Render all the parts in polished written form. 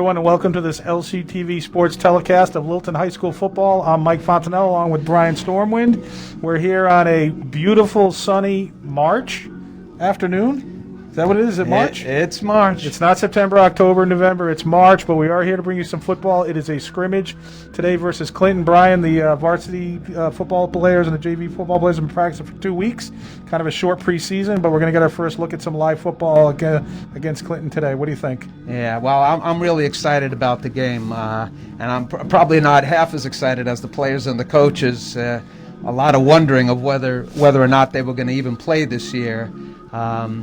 everyone, and welcome to this LCTV Sports telecast of Littleton High School football. I'm Mike Fontanello along with Brian Stormwind. We're here on a beautiful, sunny March afternoon. Is that what it is? Is it March? It's March. It's not September, October, November. It's March, but we are here to bring you some football. It is a scrimmage today versus Clinton. Brian, the varsity football players and the JV football players have been practicing for 2 weeks. Kind of a short preseason, but we're going to get our first look at some live football against Clinton today. What do you think? Yeah, well, I'm really excited about the game, and I'm probably not half as excited as the players and the coaches. A lot of wondering of whether or not they were going to even play this year.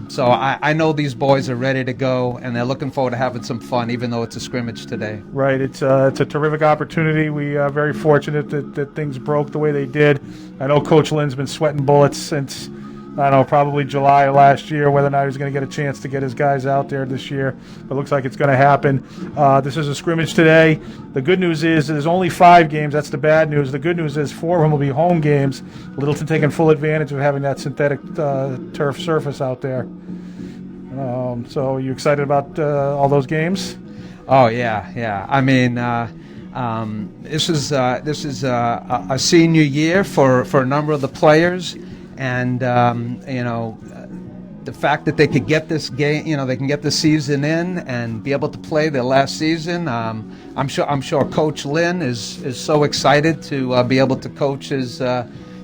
So I know these boys are ready to go, and they're looking forward to having some fun, even though it's a scrimmage today. Right. It's a terrific opportunity. We are very fortunate that things broke the way they did. I know Coach Lynn's been sweating bullets since, I don't know, probably July of last year, whether or not he was going to get a chance to get his guys out there this year. But it looks like it's going to happen. This is a scrimmage today. The good news is there's only 5 games. That's the bad news. The good news is 4 of them will be home games. Littleton taking full advantage of having that synthetic turf surface out there. So are you excited about all those games? Oh, yeah. I mean, this is a senior year for a number of the players. And the fact that they could get this game, they can get the season in and be able to play their last season. I'm sure Coach Lynn is so excited to be able to coach his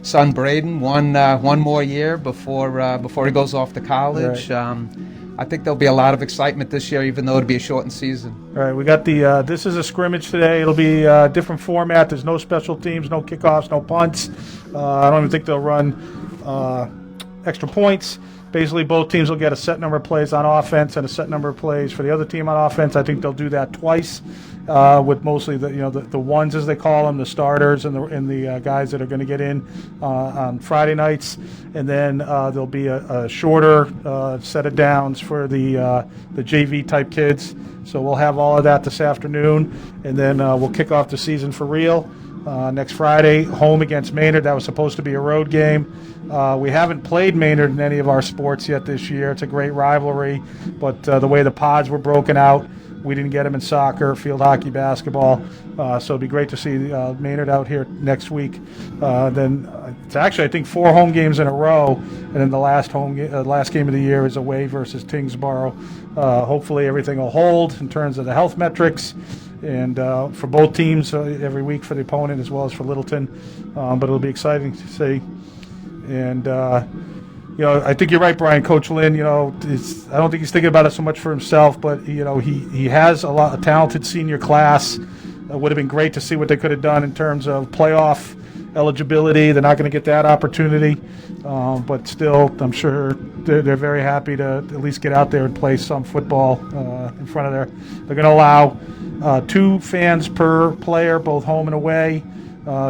son Braden one more year before he goes off to college. Right. I think there'll be a lot of excitement this year, even though it'll be a shortened season. All right, we got this is a scrimmage today. It'll be a different format. There's no special teams, no kickoffs, no punts. I don't even think they'll run extra points. Basically, both teams will get a set number of plays on offense and a set number of plays for the other team on offense. I think they'll do that twice with mostly the ones, as they call them, the starters and the guys that are going to get in on Friday nights. And then there'll be a shorter set of downs for the JV type kids. So we'll have all of that this afternoon, and then we'll kick off the season for real. Next Friday, home against Maynard. That was supposed to be a road game. We haven't played Maynard in any of our sports yet this year. It's a great rivalry, but the way the pods were broken out, we didn't get them in soccer, field hockey, basketball. So it'd be great to see Maynard out here next week. Then it's actually, I think, 4 home games in a row, and then the last game of the year is away versus Tingsboro. Hopefully everything will hold in terms of the health metrics. And for both teams every week for the opponent as well as for Littleton. But it'll be exciting to see. And, I think you're right, Brian. Coach Lynn, I don't think he's thinking about it so much for himself, but, he has a talented senior class. It would have been great to see what they could have done in terms of playoff eligibility. They're not going to get that opportunity. But still, I'm sure they're very happy to at least get out there and play some football in front of they're going to allow 2 fans per player, both home and away.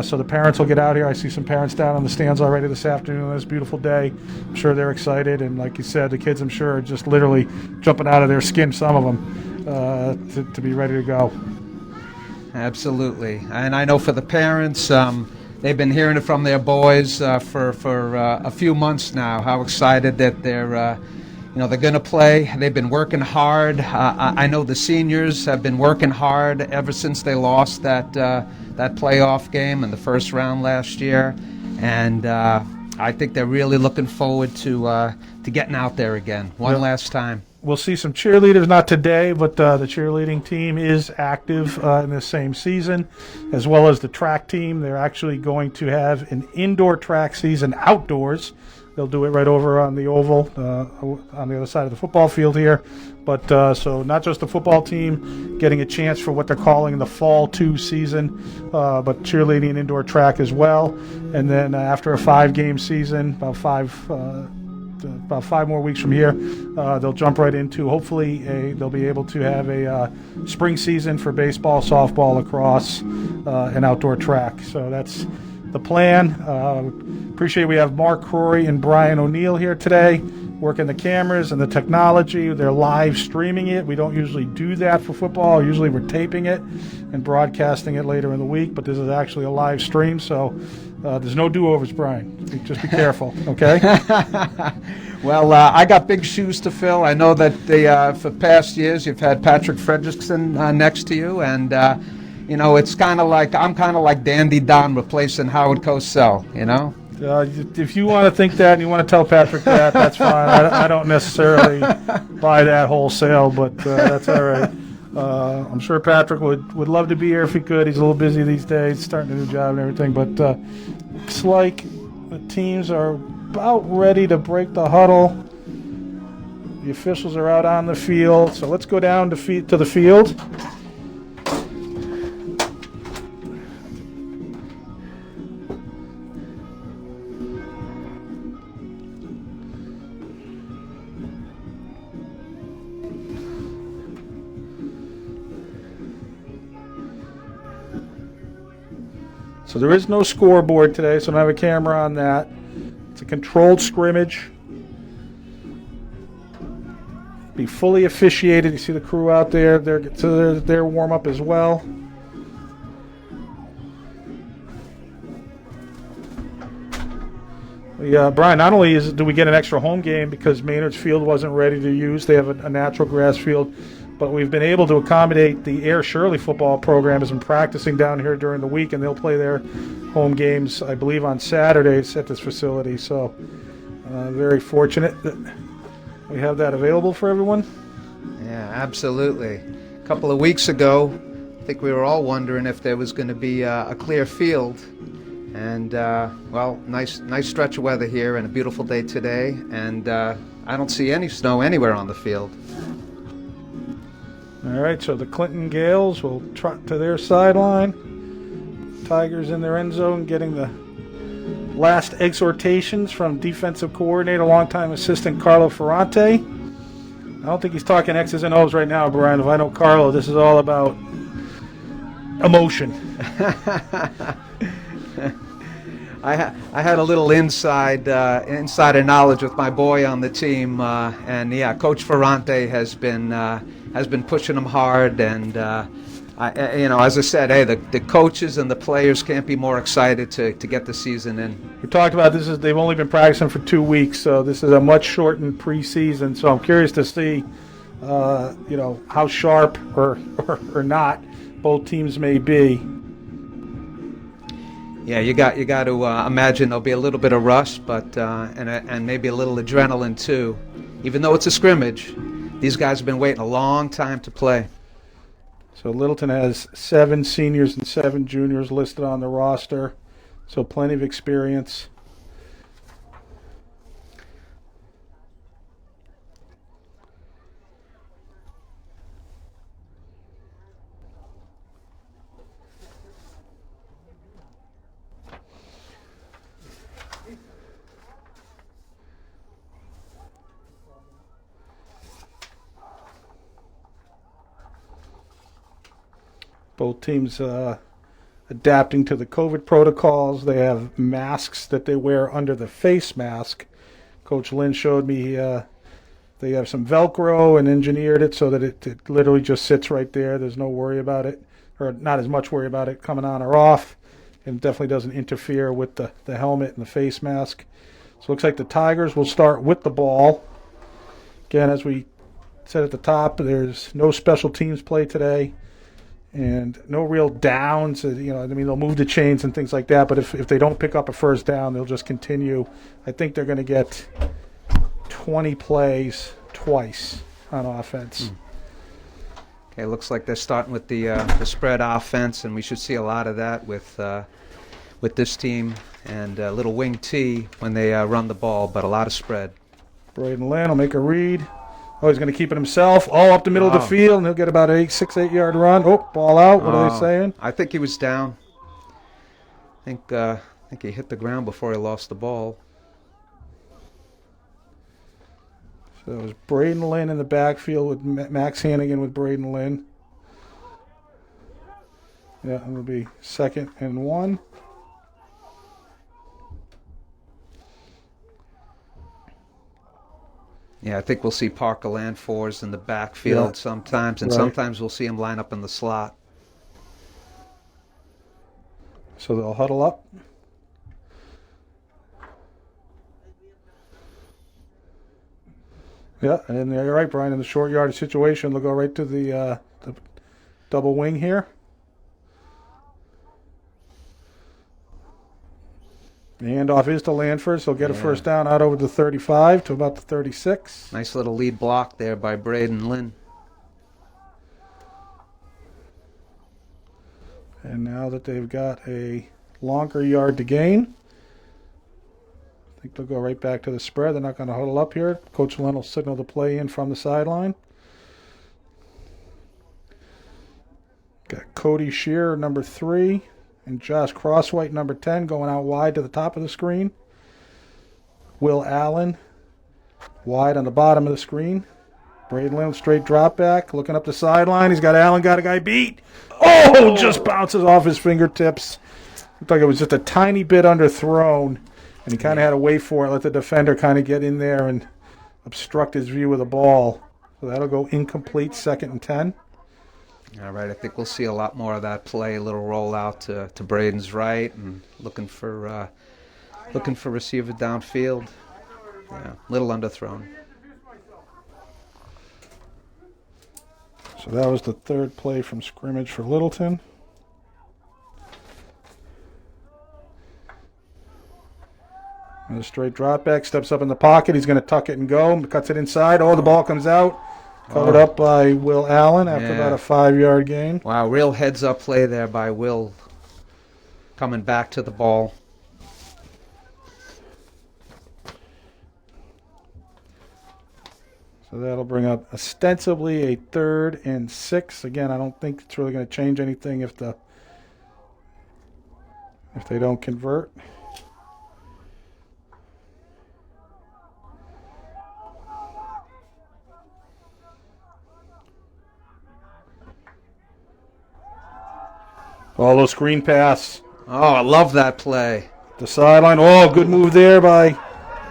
So the parents will get out here. I see some parents down on the stands already this afternoon on this beautiful day. I'm sure they're excited. And like you said, the kids, I'm sure, are just literally jumping out of their skin, some of them, to be ready to go. Absolutely. And I know for the parents, they've been hearing it from their boys for a few months now, how excited that they're going to play. They've been working hard. I know the seniors have been working hard ever since they lost that playoff game in the first round last year, and I think they're really looking forward to getting out there again one last time. We'll see some cheerleaders, not today, but the cheerleading team is active in this same season, as well as the track team. They're actually going to have an indoor track season outdoors. They'll do it right over on the oval on the other side of the football field here. But so not just the football team getting a chance for what they're calling the Fall 2 season, but cheerleading and indoor track as well. And then after a 5-game season, about five more weeks from here, they'll jump right into, hopefully, they'll be able to have a spring season for baseball, softball, lacrosse, and outdoor track. So that's the plan. Appreciate we have Mark Crory and Brian O'Neill here today, working the cameras and the technology. They're live streaming it. We don't usually do that for football. Usually we're taping it and broadcasting it later in the week, but this is actually a live stream, so There's no do-overs, Brian. Just be careful, okay? Well, I got big shoes to fill. I know that for past years you've had Patrick Fredrickson next to you, and it's kind of like I'm kind of like Dandy Don replacing Howard Cosell. If you want to think that and you want to tell Patrick that, that's fine. I don't necessarily buy that wholesale, but that's all right. I'm sure Patrick would love to be here if he could. He's a little busy these days, starting a new job and everything. But looks like the teams are about ready to break the huddle. The officials are out on the field. So let's go down to the field. So there is no scoreboard today, so I don't have a camera on that. It's a controlled scrimmage. Be fully officiated. You see the crew out there. They're warm up as well. Brian, not only do we get an extra home game because Maynard's Field wasn't ready to use, they have a natural grass field, but we've been able to accommodate the Air Shirley football program has been practicing down here during the week, and they'll play their home games, I believe, on Saturdays at this facility. So very fortunate that we have that available for everyone. Yeah, absolutely. A couple of weeks ago, I think we were all wondering if there was going to be a clear field. And, nice stretch of weather here and a beautiful day today. And I don't see any snow anywhere on the field. All right, so the Clinton Gales will trot to their sideline. Tigers in their end zone getting the last exhortations from defensive coordinator, longtime assistant Carlo Ferrante. I don't think he's talking X's and O's right now, Brian. If I know Carlo, this is all about emotion. I had a little insider knowledge with my boy on the team, and yeah, Coach Ferrante has been pushing him hard, and as I said, hey, the coaches and the players can't be more excited to get the season in. We talked about this. They've only been practicing for 2 weeks, so this is a much shortened preseason. So I'm curious to see, how sharp or not both teams may be. Yeah, you got to imagine there'll be a little bit of rust, but and maybe a little adrenaline too. Even though it's a scrimmage, these guys have been waiting a long time to play. So Littleton has 7 seniors and 7 juniors listed on the roster, so plenty of experience. Both teams adapting to the COVID protocols. They have masks that they wear under the face mask. Coach Lynn showed me they have some Velcro and engineered it so that it literally just sits right there. There's no worry about it, or not as much worry about it coming on or off. And it definitely doesn't interfere with the helmet and the face mask. So it looks like the Tigers will start with the ball. Again, as we said at the top, there's no special teams play today. And no real downs, they'll move the chains and things like that. But if they don't pick up a first down, they'll just continue. I think they're going to get 20 plays twice on offense. Okay, looks like they're starting with the spread offense, and we should see a lot of that with this team and a little wing T when they run the ball, but a lot of spread. Braden Lynn will make a read. Oh, he's going to keep it himself, all up the middle of the field, and he'll get about a 6-8 yard run. Oh, ball out. What are they saying? I think he was down. I think he hit the ground before he lost the ball. So it was Braden Lynn in the backfield with Max Hannigan with Braden Lynn. Yeah, it'll be 2nd and 1. Yeah, I think we'll see Parker Landfors in the backfield sometimes, and sometimes we'll see him line up in the slot. So they'll huddle up. Yeah, and you're right, Brian. In the short yardage situation, they'll go right to the double wing here. The handoff is to Lanford, so he'll get a first down out over the 35 to about the 36. Nice little lead block there by Braden Lynn. And now that they've got a longer yard to gain, I think they'll go right back to the spread. They're not going to huddle up here. Coach Lynn will signal the play in from the sideline. Got Cody Shearer, number 3, and Josh Crosswhite, number 10, going out wide to the top of the screen. Will Allen, wide on the bottom of the screen. Braden Lynn, straight drop back, looking up the sideline. He's got Allen, got a guy beat. Oh, just bounces off his fingertips. Looked like it was just a tiny bit underthrown, and he kind of had to wait for it, let the defender kind of get in there and obstruct his view of the ball. So that'll go incomplete, 2nd and 10. All right, I think we'll see a lot more of that play. A little rollout to Braden's right, and looking for receiver downfield. Yeah, little underthrown. So that was the 3rd play from scrimmage for Littleton. And a straight drop back, steps up in the pocket. He's going to tuck it and go. Cuts it inside. Oh, the ball comes out. Covered up by Will Allen after about a 5-yard gain. Wow, real heads-up play there by Will, coming back to the ball. So that'll bring up ostensibly a 3rd and 6. Again, I don't think it's really going to change anything if they don't convert. Oh, little screen pass. Oh, I love that play. The sideline. Oh, good move there by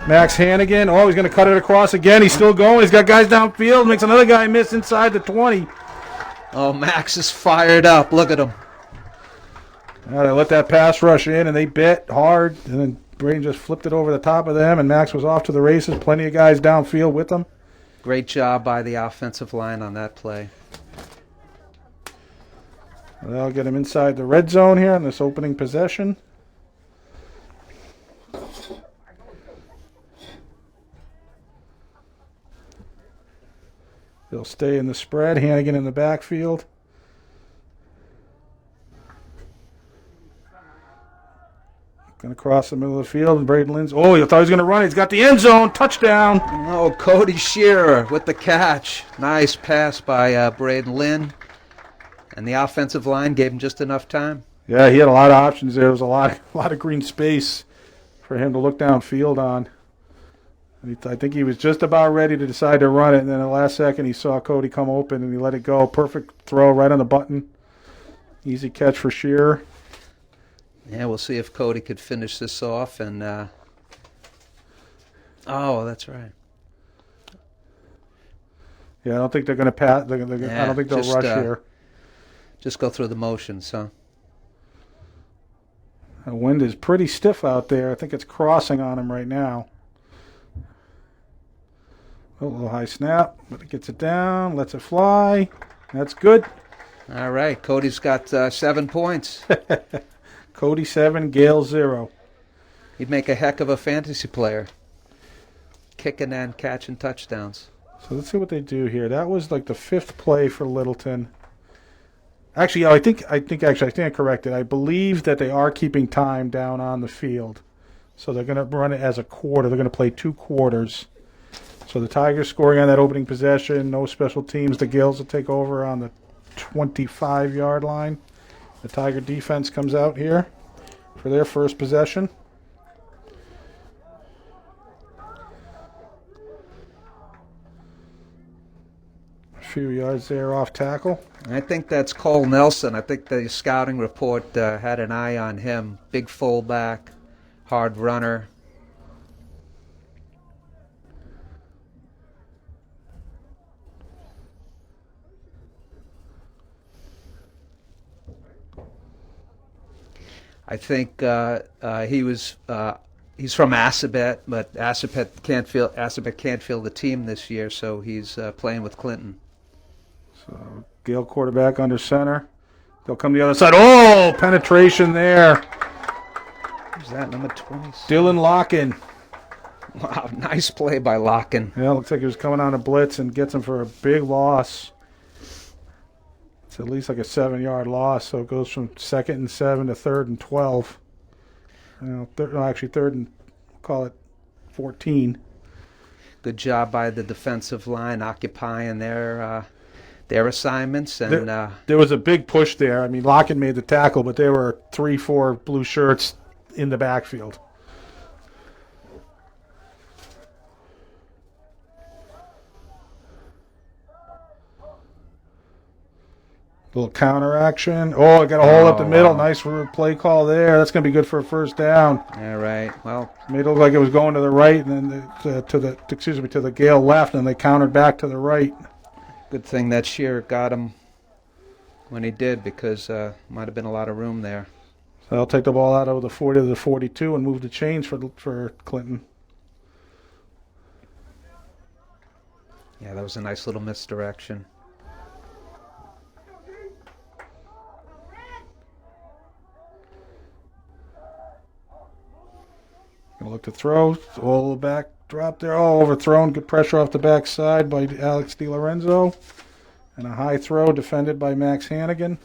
Max Hannigan. Oh, he's going to cut it across again. He's still going. He's got guys downfield. Makes another guy miss inside the 20. Oh, Max is fired up. Look at him. They let that pass rush in, and they bit hard. And then Braden just flipped it over the top of them, and Max was off to the races. Plenty of guys downfield with them. Great job by the offensive line on that play. They'll get him inside the red zone here in this opening possession. They'll stay in the spread. Hannigan in the backfield. Going to cross the middle of the field, and Braden Lynn's. Oh, he thought he was going to run it. He's got the end zone. Touchdown. Oh, Cody Shearer with the catch. Nice pass by Braden Lynn. And the offensive line gave him just enough time. Yeah, he had a lot of options there. There was a lot of green space for him to look downfield on. I think he was just about ready to decide to run it, and then at the last second he saw Cody come open, and he let it go. Perfect throw right on the button. Easy catch for Shearer. Yeah, we'll see if Cody could finish this off. And oh, that's right. Yeah, I don't think they're going to pass. I don't think they'll rush here. Just go through the motions, huh? The wind is pretty stiff out there. I think it's crossing on him right now. A little high snap, but it gets it down, lets it fly. That's good. All right, Cody's got 7 points. Cody 7, Gale 0. He'd make a heck of a fantasy player. Kicking and catching touchdowns. So let's see what they do here. That was like the 5th play for Littleton. Actually, I think I stand corrected. I believe that they are keeping time down on the field. So they're going to run it as a quarter. They're going to play 2 quarters. So the Tigers scoring on that opening possession. No special teams. The Gales will take over on the 25-yard line. The Tiger defense comes out here for their first possession. A few yards there off tackle. I think that's Cole Nelson. I think the scouting report had an eye on him. Big fullback, hard runner. I think he was He's from Assabet, but Assabet can't field the team this year, so he's playing with Clinton. So Gale quarterback under center. They'll come the other side. Oh, penetration there. Who's that, number 20? Dylan Locken. Wow, nice play by Locken. Yeah, looks like he was coming on a blitz and gets him for a big loss. It's at least like a 7-yard loss, so it goes from 2nd and 7 to 3rd and 12. Actually, 3rd and, call it 14. Good job by the defensive line occupying their assignments. And there was a big push there. I mean, Locken made the tackle, but there were 3-4 blue shirts in the backfield. Little counter action. Oh, I got a hole up the middle. Wow. Nice play call there. That's going to be good for a first down. All right. Well, Made it look like it was going to the right, and then to the Gale left, and they countered back to the right. good thing that Shearer got him when he did, because might have been a lot of room there. So they'll take the ball out of the 40 to the 42 and move the chains for Clinton. Yeah, that was a nice little misdirection. Gonna look to throw. All the back drop there. Oh, overthrown. Good pressure off the backside by Alex DiLorenzo. And a high throw defended by Max Hannigan.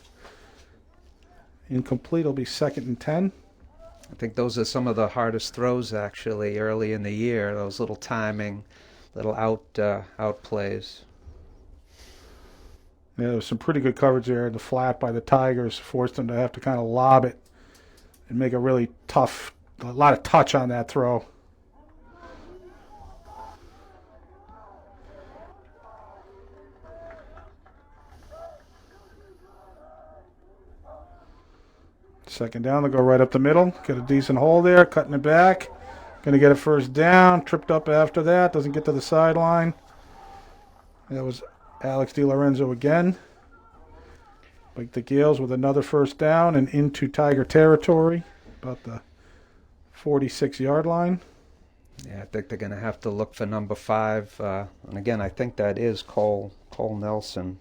Incomplete. It'll be 2nd and 10. I think those are some of the hardest throws, actually, early in the year. Those little timing, little out plays. Yeah, there was some pretty good coverage there. The flat by the Tigers forced them to have to kind of lob it and make a really tough, a lot of touch on that throw. Second down, they'll go right up the middle. Get a decent hole there, cutting it back. Going to get a first down. Tripped up after that. Doesn't get to the sideline. That was Alex DiLorenzo again. Like the Gales with another first down and into Tiger territory, about the 46-yard line. Yeah, I think they're going to have to look for number 5. And again, I think that is Cole Nelson,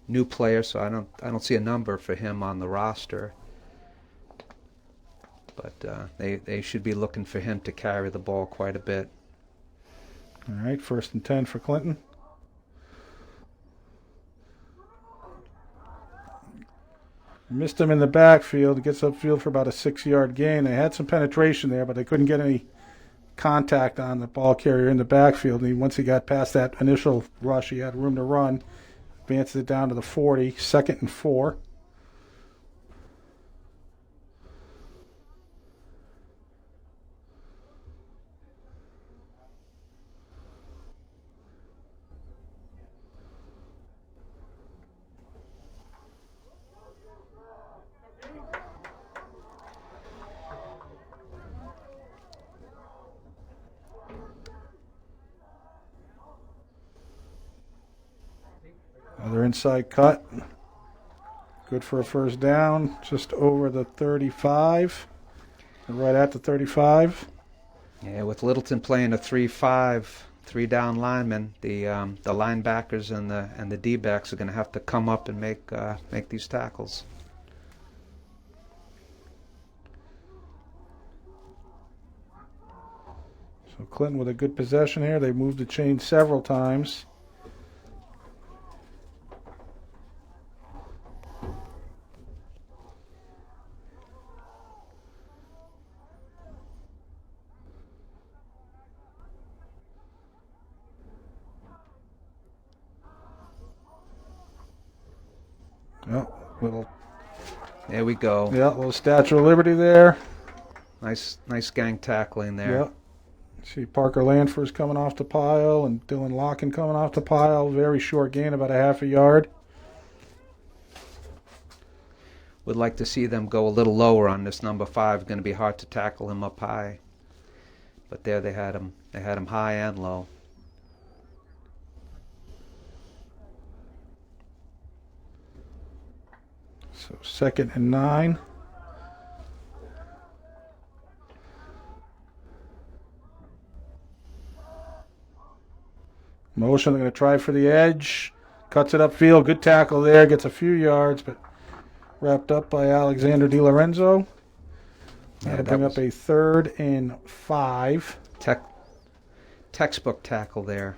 new player. So I don't see a number for him on the roster. But they should be looking for him to carry the ball quite a bit. All right, 1st and 10 for Clinton. Missed him in the backfield. Gets upfield for about a 6-yard gain. They had some penetration there, but they couldn't get any contact on the ball carrier in the backfield. And once he got past that initial rush, he had room to run. Advances it down to the 40, 2nd and 4. Another inside cut. Good for a first down, just over the 35. Right at the 35. Yeah, with Littleton playing a 3-5, 3-down lineman, the linebackers and the D-backs are going to have to come up and make these tackles. So Clinton with a good possession here. They moved the chain several times. There we go. Yeah, little Statue of Liberty there. Nice gang tackling there. Yeah. See Parker Lanford's coming off the pile and Dylan Locken coming off the pile. Very short gain, about a half a yard. Would like to see them go a little lower on this number 5. Going to be hard to tackle him up high. But there they had him. They had him high and low. So 2nd and 9. Motion, they're going to try for the edge. Cuts it upfield. Good tackle there. Gets a few yards, but wrapped up by Alexander DiLorenzo. That'll bring up a 3rd and 5. Textbook tackle there.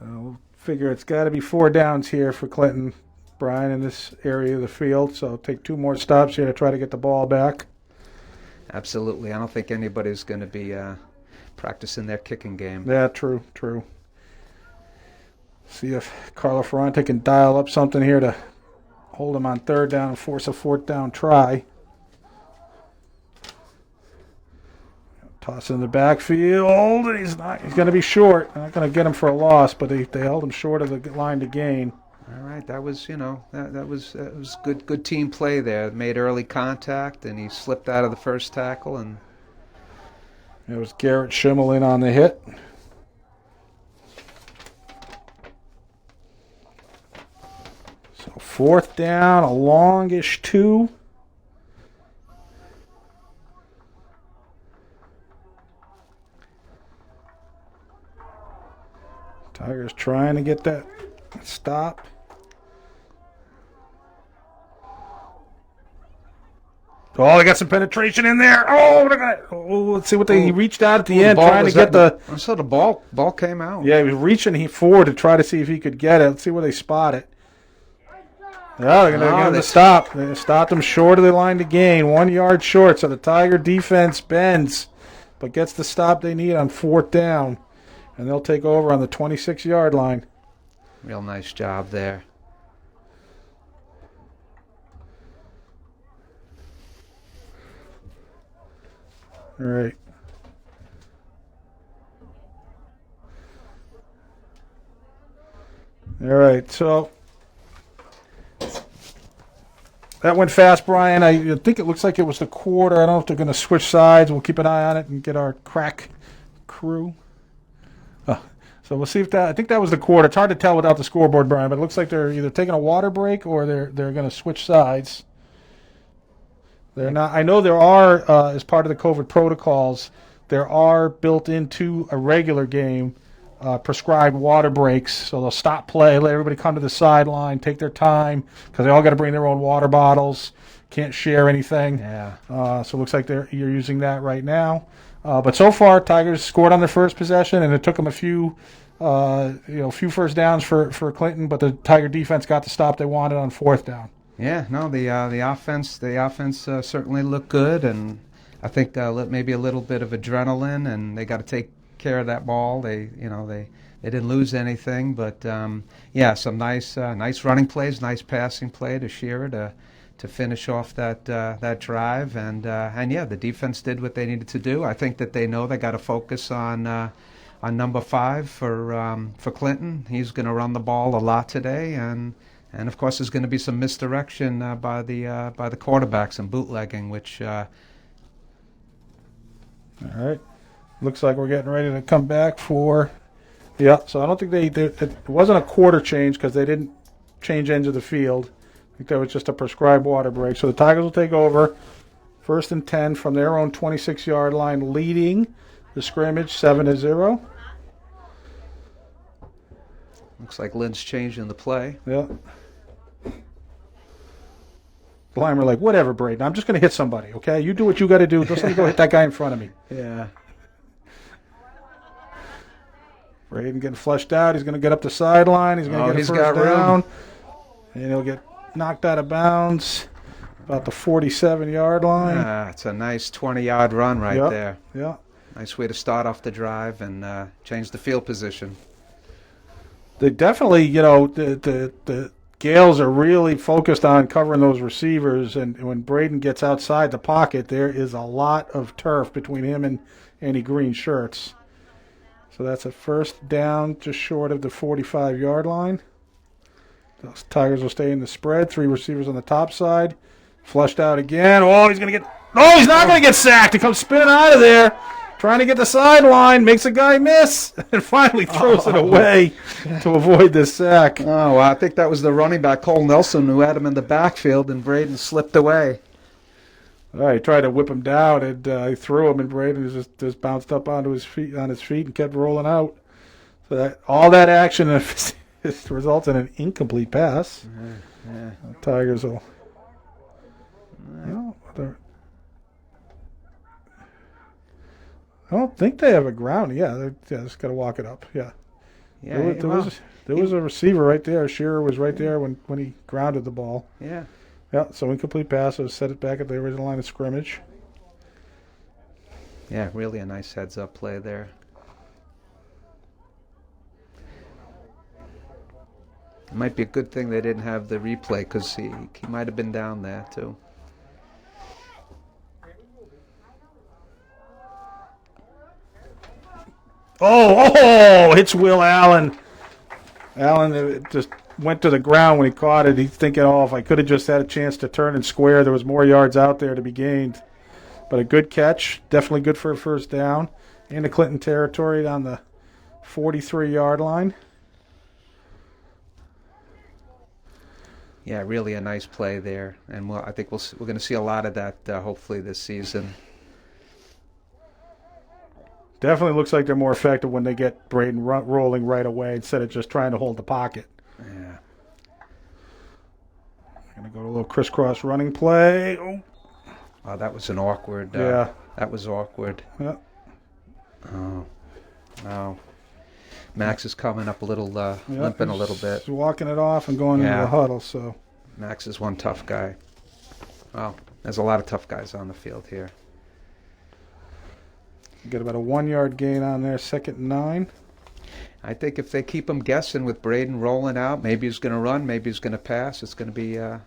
We'll figure it's got to be 4 downs here for Clinton, Brian, in this area of the field. So take 2 more stops here to try to get the ball back. Absolutely. I don't think anybody's going to be practicing their kicking game. Yeah, true. See if Carlo Ferrante can dial up something here to hold him on 3rd down and force a 4th down try. Toss in the backfield, and he's going to be short. They're not going to get him for a loss, but they held him short of the line to gain. All right, that was that was good team play there. Made early contact, and he slipped out of the first tackle, and it was Garrett Schimmel in on the hit. So 4th down, a longish 2. Tigers trying to get that stop. Oh, they got some penetration in there. Let's see what he reached out at the end, trying to get the. So the ball came out. Yeah, he was reaching forward to try to see if he could get it. Let's see where they spot it. Yeah, they're going to get him to stop. They stopped him short of the line to gain, 1 yard short. So the Tiger defense bends, but gets the stop they need on 4th down. And they'll take over on the 26-yard line. Real nice job there. All right. All right, so that went fast, Brian. I think it looks like it was the quarter. I don't know if they're going to switch sides. We'll keep an eye on it and get our crack crew. So we'll see if that. I think that was the quarter. It's hard to tell without the scoreboard, Brian, but it looks like they're either taking a water break or they're going to switch sides. They're not. I know there are, as part of the COVID protocols, there are built into a regular game prescribed water breaks. So they'll stop play, let everybody come to the sideline, take their time, because they all got to bring their own water bottles. Can't share anything. Yeah. So it looks like you're using that right now. But so far, Tigers scored on their first possession, and it took them a few first downs for Clinton. But the Tiger defense got the stop they wanted on 4th down. Yeah, no, the offense certainly looked good, and I think maybe a little bit of adrenaline, and they got to take care of that ball. They didn't lose anything, but some nice running plays, nice passing play to Shearer to finish off that drive, and the defense did what they needed to do. I think that they know they got to focus on number 5 for Clinton. He's going to run the ball a lot today, and of course there's going to be some misdirection by the quarterbacks and bootlegging, which. All right, looks like we're getting ready to come back for. Yeah, so I don't think it wasn't a quarter change because they didn't change ends of the field. I think that was just a prescribed water break. So the Tigers will take over. 1st and 10 from their own 26-yard line, leading the scrimmage 7-0. Looks like Lynn's changing the play. Yeah. The linemen are like, whatever, Braden. I'm just going to hit somebody, okay? You do what you got to do. Just let me go hit that guy in front of me. Yeah. Braden getting flushed out. He's going to get up the sideline. He's going to get a first down. And he'll get knocked out of bounds about the 47-yard line. It's a nice 20-yard run right there. Yeah. Nice way to start off the drive and change the field position. They definitely, the Gales are really focused on covering those receivers, and when Braden gets outside the pocket, there is a lot of turf between him and any green shirts. So that's a first down just short of the 45-yard line. Those Tigers will stay in the spread. 3 receivers on the top side. Flushed out again. Oh, he's going to get – he's not going to get sacked. He comes spinning out of there. trying to get the sideline, makes a guy miss, and finally throws it away to avoid the sack. Oh, well, I think that was the running back, Cole Nelson, who had him in the backfield, and Braden slipped away. All right, he tried to whip him down, and he threw him, and Braden just bounced up onto his feet, and kept rolling out. So all that action results in an incomplete pass. Yeah. The Tigers will. I don't think they have a ground. Yeah, they just got to walk it up. Yeah. There was a receiver right there. Shearer was right there when he grounded the ball. Yeah. Yeah, so incomplete pass. So set it back at the original line of scrimmage. Yeah, really a nice heads-up play there. It might be a good thing they didn't have the replay because he might have been down there too. Hits Will Allen. Allen just went to the ground when he caught it. He's thinking, if I could have just had a chance to turn and square, there was more yards out there to be gained. But a good catch, definitely good for a first down. Into Clinton territory down the 43-yard line. Yeah, really a nice play there, and I think we're going to see a lot of that hopefully this season. Definitely looks like they're more effective when they get Braden rolling right away instead of just trying to hold the pocket. Yeah. Going to go to a little crisscross running play. Oh, that was an awkward. Yeah. That was awkward. Yeah. Oh. No. Max is coming up a little, limping a little bit. He's walking it off and going into the huddle. So Max is one tough guy. Well, there's a lot of tough guys on the field here. Get about a 1-yard gain on there, 2nd and 9. I think if they keep him guessing with Braden rolling out, maybe he's going to run, maybe he's going to pass. It's going to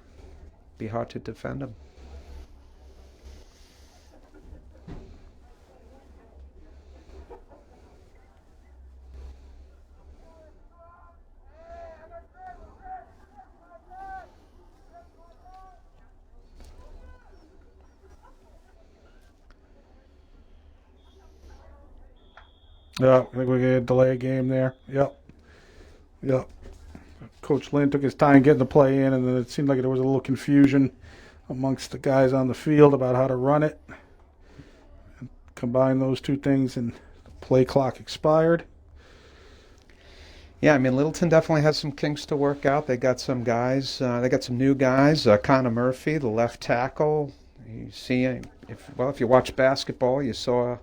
be hard to defend him. Yeah, I think we're going to delay a game there. Yep. Coach Lynn took his time getting the play in, and then it seemed like there was a little confusion amongst the guys on the field about how to run it. And combine those two things, and the play clock expired. Yeah, I mean, Littleton definitely has some kinks to work out. They got some guys. They got some new guys. Connor Murphy, the left tackle. You see, if you watch basketball, you saw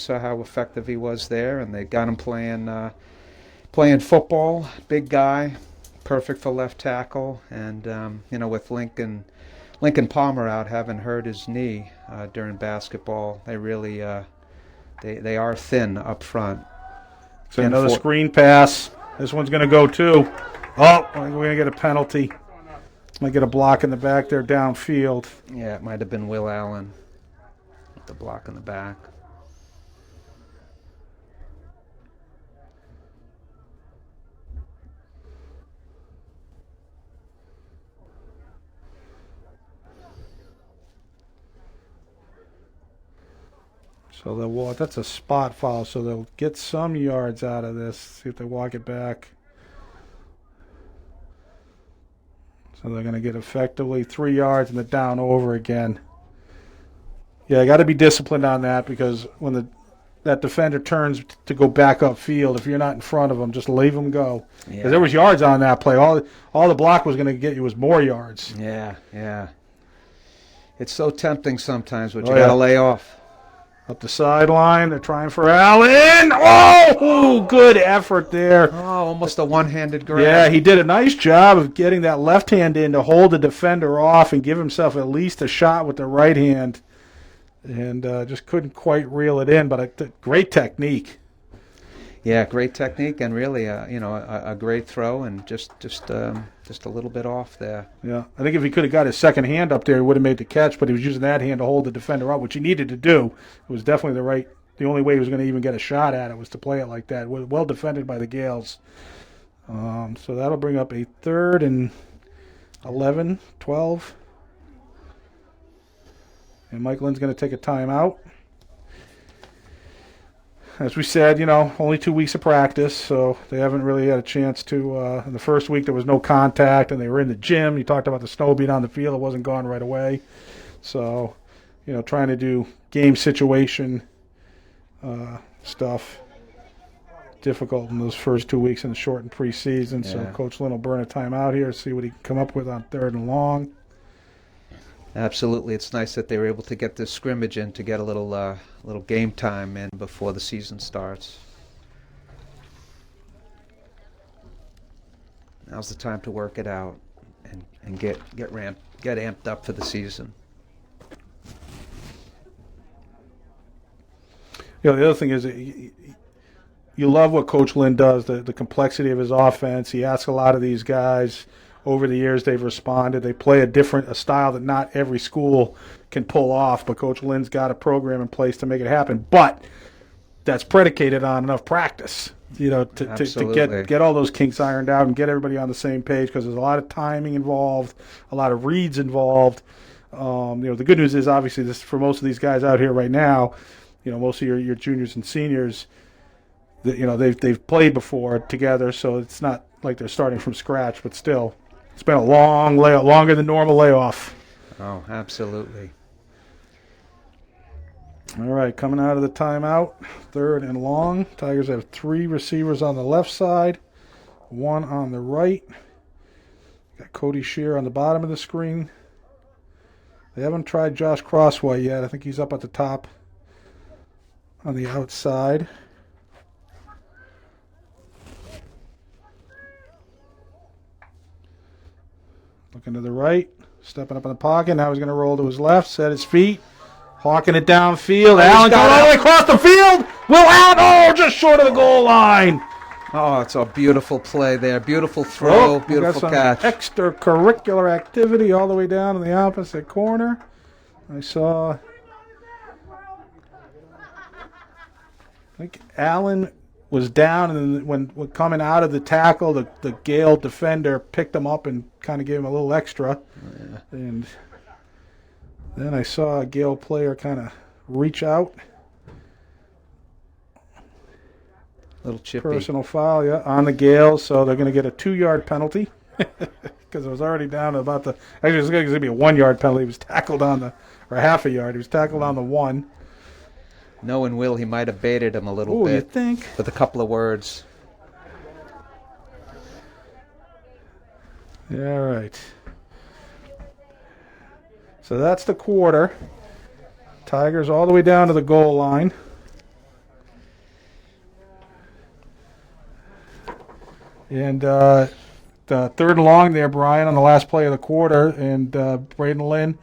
how effective he was there, and they got him playing football. Big guy, perfect for left tackle, and with Lincoln Palmer out having hurt his knee during basketball, they really they are thin up front. So another screen pass. This one's going to go too. Oh, we're going to get a penalty. Might get a block in the back there downfield. Yeah, it might have been Will Allen with the block in the back. So that's a spot foul, so they'll get some yards out of this. See if they walk it back. So they're going to get effectively 3 yards and the down over again. Yeah, I got to be disciplined on that, because when that defender turns to go back upfield, if you're not in front of them, just leave them go. Because there was yards on that play. All the block was going to get you was more yards. Yeah. It's so tempting sometimes, but you got to lay off. Up the sideline, they're trying for Allen. Oh, good effort there. Oh, almost a one-handed grab. Yeah, he did a nice job of getting that left hand in to hold the defender off and give himself at least a shot with the right hand. And just couldn't quite reel it in, but a great technique. Yeah, great technique, and really, a great throw, and just a little bit off there. Yeah, I think if he could have got his second hand up there, he would have made the catch. But he was using that hand to hold the defender up, which he needed to do. It was definitely the only way he was going to even get a shot at it was to play it like that. Well defended by the Gales. So that'll bring up a 3rd and 11, 12. And Mike Lynn's going to take a timeout. as we said, only 2 weeks of practice, so they haven't really had a chance to. In the first week, there was no contact, and they were in the gym. You talked about the snow being on the field; it wasn't gone right away. So, trying to do game situation stuff difficult in those first 2 weeks in the shortened preseason. Yeah. So Coach Lynn will burn a timeout here, see what he can come up with on 3rd and long. Absolutely, it's nice that they were able to get this scrimmage in to get a little game time in before the season starts. Now's the time to work it out and get amped up for the season. The other thing is, you love what Coach Lynn does, the complexity of his offense. He asks a lot of these guys. Over the years, they've responded. They play a style that not every school can pull off, but Coach Lynn's got a program in place to make it happen. But that's predicated on enough practice, to get all those kinks ironed out and get everybody on the same page, because there's a lot of timing involved, a lot of reads involved. The good news is, obviously, this for most of these guys out here right now, most of your juniors and seniors, they've played before together, so it's not like they're starting from scratch, but still. It's been a long layoff, longer than normal layoff. Oh, absolutely. All right, coming out of the timeout, 3rd and long. Tigers have 3 receivers on the left side, 1 on the right. Got Cody Shear on the bottom of the screen. They haven't tried Josh Crossway yet. I think he's up at the top on the outside. Looking to the right, stepping up in the pocket. Now he's going to roll to his left, set his feet, hawking it downfield. Allen got all the way across the field. Will Allen, just short of the goal line. Oh, it's a beautiful play there. Beautiful throw, beautiful catch. Extracurricular activity all the way down in the opposite corner. I think Allen was down, and then when coming out of the tackle, the Gale defender picked him up and kind of gave him a little extra. Yeah. And then I saw a Gale player kind of reach out. Little chippy. Personal foul, yeah, on the Gale, so they're going to get a 2-yard penalty because it was already down to about actually it was going to be a 1-yard penalty. He was tackled or half a yard. He was tackled on the 1. Knowing Will, he might have baited him a little bit. You think? With a couple of words. Yeah, right. So that's the quarter. Tigers all the way down to the goal line. And the 3rd and long there, Brian, on the last play of the quarter, and Braden Lynn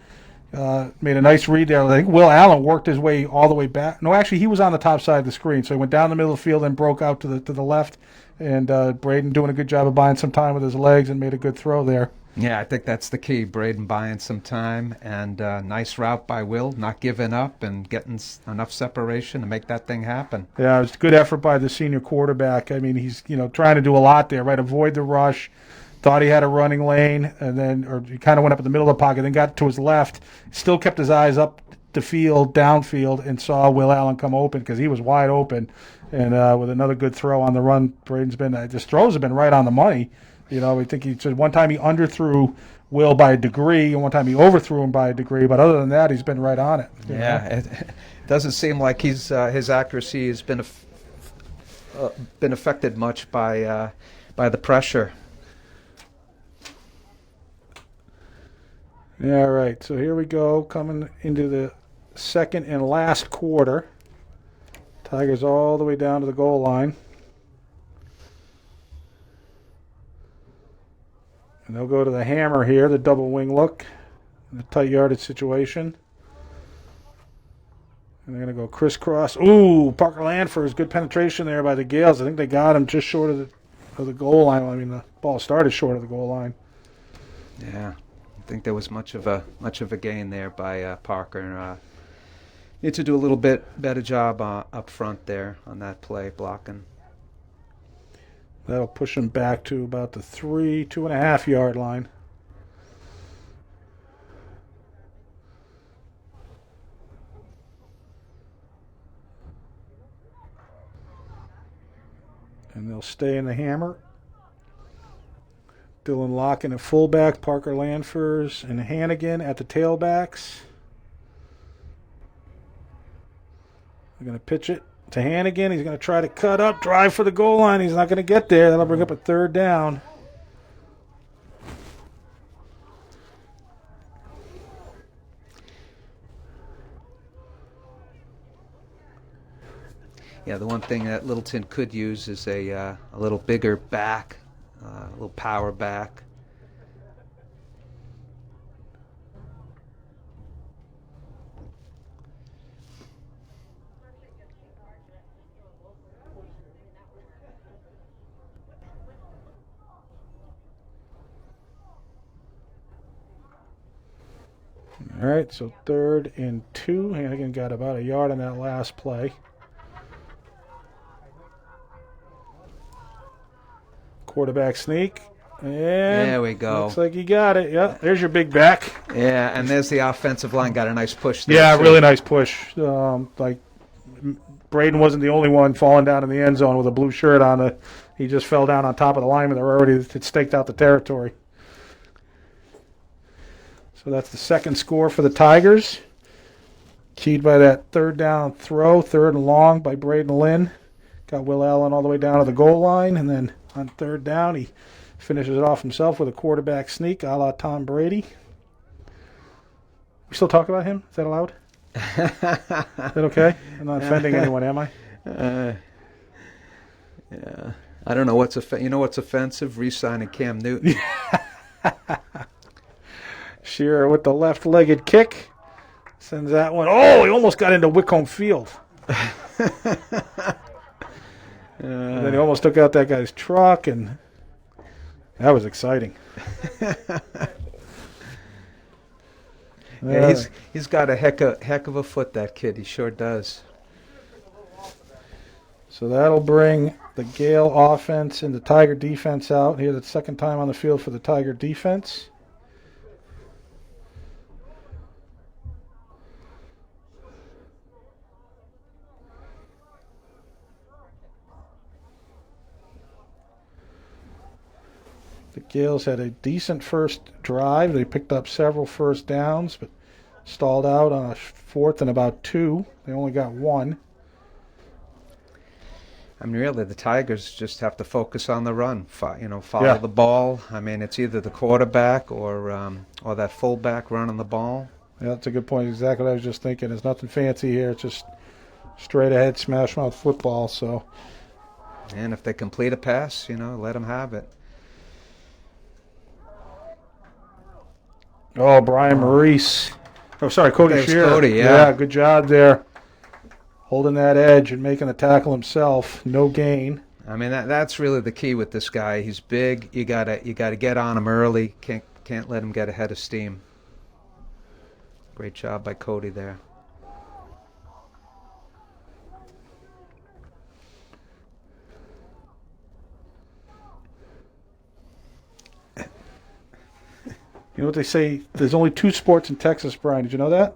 made a nice read there. I think Will Allen worked his way all the way back. No, actually, he was on the top side of the screen, so he went down the middle of the field and broke out to the left. And Braden doing a good job of buying some time with his legs and made a good throw there. Yeah, I think that's the key. Braden buying some time, and nice route by Will, not giving up and getting enough separation to make that thing happen. Yeah, it was a good effort by the senior quarterback. I mean, he's trying to do a lot there, right? Avoid the rush. Thought he had a running lane, or he kind of went up in the middle of the pocket, then got to his left, still kept his eyes up the field, downfield, and saw Will Allen come open because he was wide open. And with another good throw on the run, Braden's his throws have been right on the money. I think he said one time he underthrew Will by a degree, and one time he overthrew him by a degree, but other than that, he's been right on it. Yeah, it doesn't seem like his accuracy has been affected much by the pressure. Yeah, right. So here we go, coming into the second and last quarter. Tigers all the way down to the goal line. And they'll go to the hammer here, the double wing look, in a tight yardage situation. And they're going to go crisscross. Ooh, Parker Lanford's good penetration there by the Gales. I think they got him just short of the goal line. I mean, the ball started short of the goal line. Yeah. I think there was much of a gain there by Parker. Need to do a little bit better job up front there on that play, blocking. That'll push him back to about the 2.5 yard line. And they'll stay in the hammer. Dylan Locken at fullback, Parker Lanfers and Hannigan at the tailbacks. They're going to pitch it to Hannigan. He's going to try to cut up, drive for the goal line. He's not going to get there. That'll bring up a third down. Yeah, the one thing that Littleton could use is a little bigger back, a little power back. All right, so 3rd and 2. Hannigan got about a yard on that last play. Quarterback sneak. And there we go. Looks like he got it. Yeah, there's your big back. Yeah, and there's the offensive line. Got a nice push there. Yeah, too. really nice push. Like Braden wasn't the only one falling down in the end zone with a blue shirt on. He just fell down on top of the lineman that already had staked out the territory. So that's the second score for the Tigers. Keyed by that 3rd down throw, 3rd and long by Braden Lynn. Got Will Allen all the way down to the goal line, and then on 3rd down, he finishes it off himself with a quarterback sneak, a la Tom Brady. We still talk about him? Is that allowed? Is that okay? I'm not offending anyone, am I? Yeah. I don't know what's what's offensive? Re-signing Cam Newton. Shearer with the left-legged kick. Sends that one. Oh, he almost got into Whitcomb Field. And then he almost took out that guy's truck, and that was exciting. Yeah, he's got a heck of a foot, that kid. He sure does. So that'll bring the Gale offense and the Tiger defense out. Here, the second time on the field for the Tiger defense. The Gales had a decent first drive. They picked up several first downs, but stalled out on a 4th and about 2. They only got 1. I mean, really, the Tigers just have to focus on the run. Follow the ball. I mean, it's either the quarterback or that fullback running the ball. Yeah, that's a good point. Exactly what I was just thinking. There's nothing fancy here. It's just straight ahead, smash mouth football. So, and if they complete a pass, let them have it. Oh, Brian Maurice. Oh, sorry, Cody There's Shearer. Cody, yeah. Good job there. Holding that edge and making the tackle himself. No gain. I mean, that's really the key with this guy. He's big. You gotta get on him early. Can't let him get ahead of steam. Great job by Cody there. You know what they say? There's only 2 sports in Texas, Brian. Did you know that?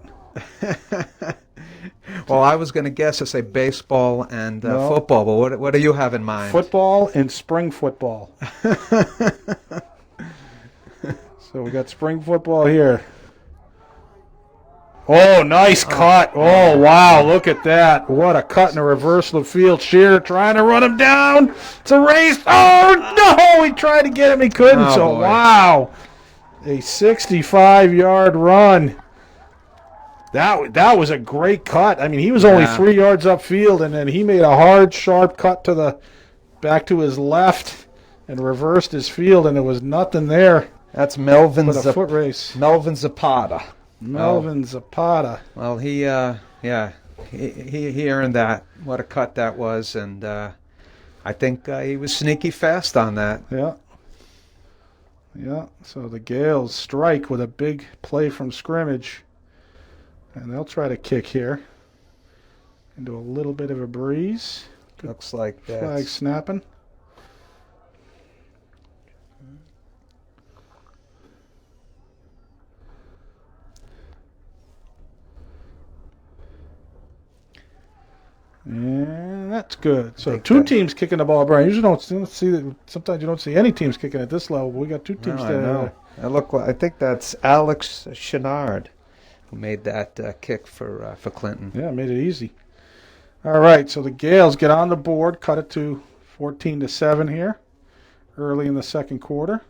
Well, I was going to guess to say baseball and football, but what do you have in mind? Football and spring football. So we got spring football here. Oh, nice cut. Oh, wow, look at that. What a cut in a reversal of field. Shearer trying to run him down. It's a race. Oh, no, he tried to get him. He couldn't. Oh, boy. Wow. A 65-yard run. That was a great cut. I mean, he was only 3 yards upfield, and then he made a hard, sharp cut back to his left and reversed his field, and there was nothing there. That's Melvin But a foot race. Melvin Zapata. Melvin Zapata. Well, he earned that. What a cut that was, and I think he was sneaky fast on that. Yeah. Yeah, so the Gales strike with a big play from scrimmage. And they'll try to kick here into a little bit of a breeze. Looks like that. Flag snapping. And That's good. So think two that- teams kicking the ball, Brian. You usually don't see that. Sometimes you don't see any teams kicking at this level. But we got two teams No, I there. know. I think that's Alex Chenard who made that kick for Clinton. Yeah, made it easy. All right, so the Gales get on the board, cut it to 14-7 here, early in the second quarter.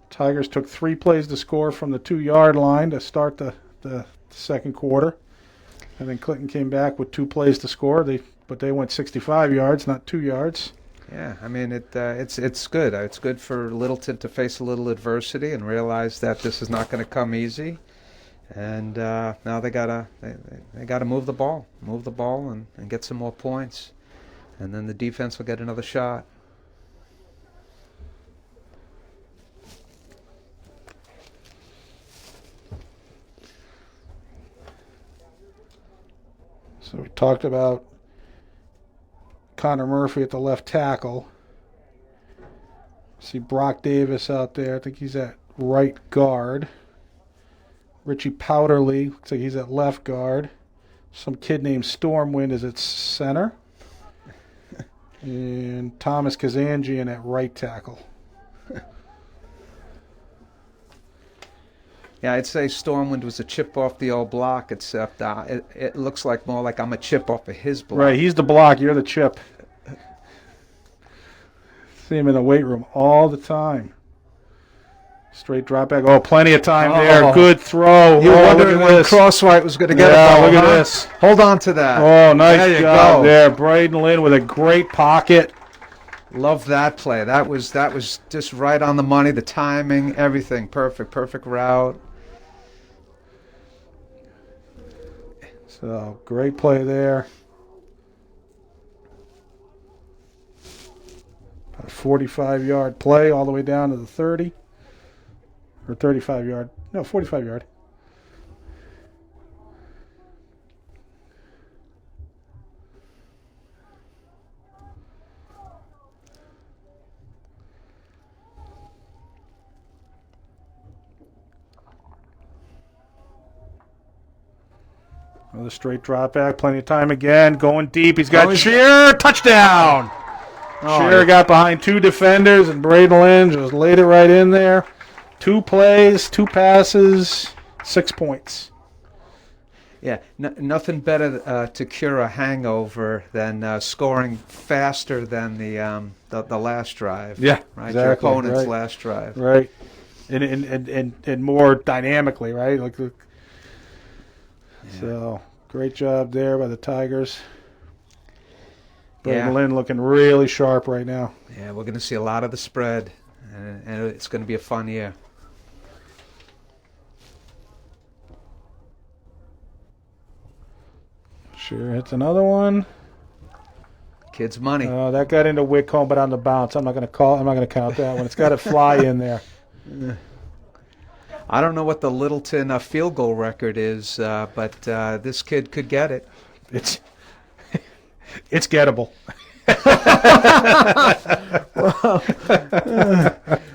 Tigers took 3 plays to score from the 2-yard line to start the second quarter, and then Clinton came back with 2 plays to score. But they went 65 yards, not 2 yards. Yeah, I mean it's good. It's good for Littleton to face a little adversity and realize that this is not going to come easy. And now they gotta move the ball and get some more points, and then the defense will get another shot. So we talked about Connor Murphy at the left tackle. See Brock Davis out there. I think he's at right guard. Richie Powderly, looks like he's at left guard. Some kid named Stormwind is at center. And Thomas Kazanjian at right tackle. Yeah, I'd say Stormwind was a chip off the old block, except it looks like more like I'm a chip off of his block. Right, he's the block, you're the chip. See him in the weight room all the time. Straight drop back. Oh, plenty of time there. Good throw. You were wondering when Crosswhite was going to get it. Yeah, though, look at huh? this. Hold on to that. Oh, nice There you job go. there. Braden Lynn with a great pocket. Love that play. That was just right on the money. The timing, everything, perfect route. So, great play there. A 45-yard play all the way down to the 30. Or 35-yard. No, 45-yard. Another straight drop back. Plenty of time again. Going deep. He's got Shearer. Touchdown. Shearer got behind 2 defenders, and Braden Lynn just laid it right in there. 2 plays, 2 passes, 6 points. Yeah, nothing better to cure a hangover than scoring faster than the last drive. Yeah, right. exactly, Your opponent's right. last drive. Right. And more dynamically, right? So, great job there by the Tigers. Braden Lynn looking really sharp right now. Yeah, we're going to see a lot of the spread, and it's going to be a fun year. Sure hits another one. Kids' money. That got into Whitcomb, but on the bounce. I'm not going to count that one. It's got to fly in there. I don't know what the Littleton field goal record is, but this kid could get it. It's gettable.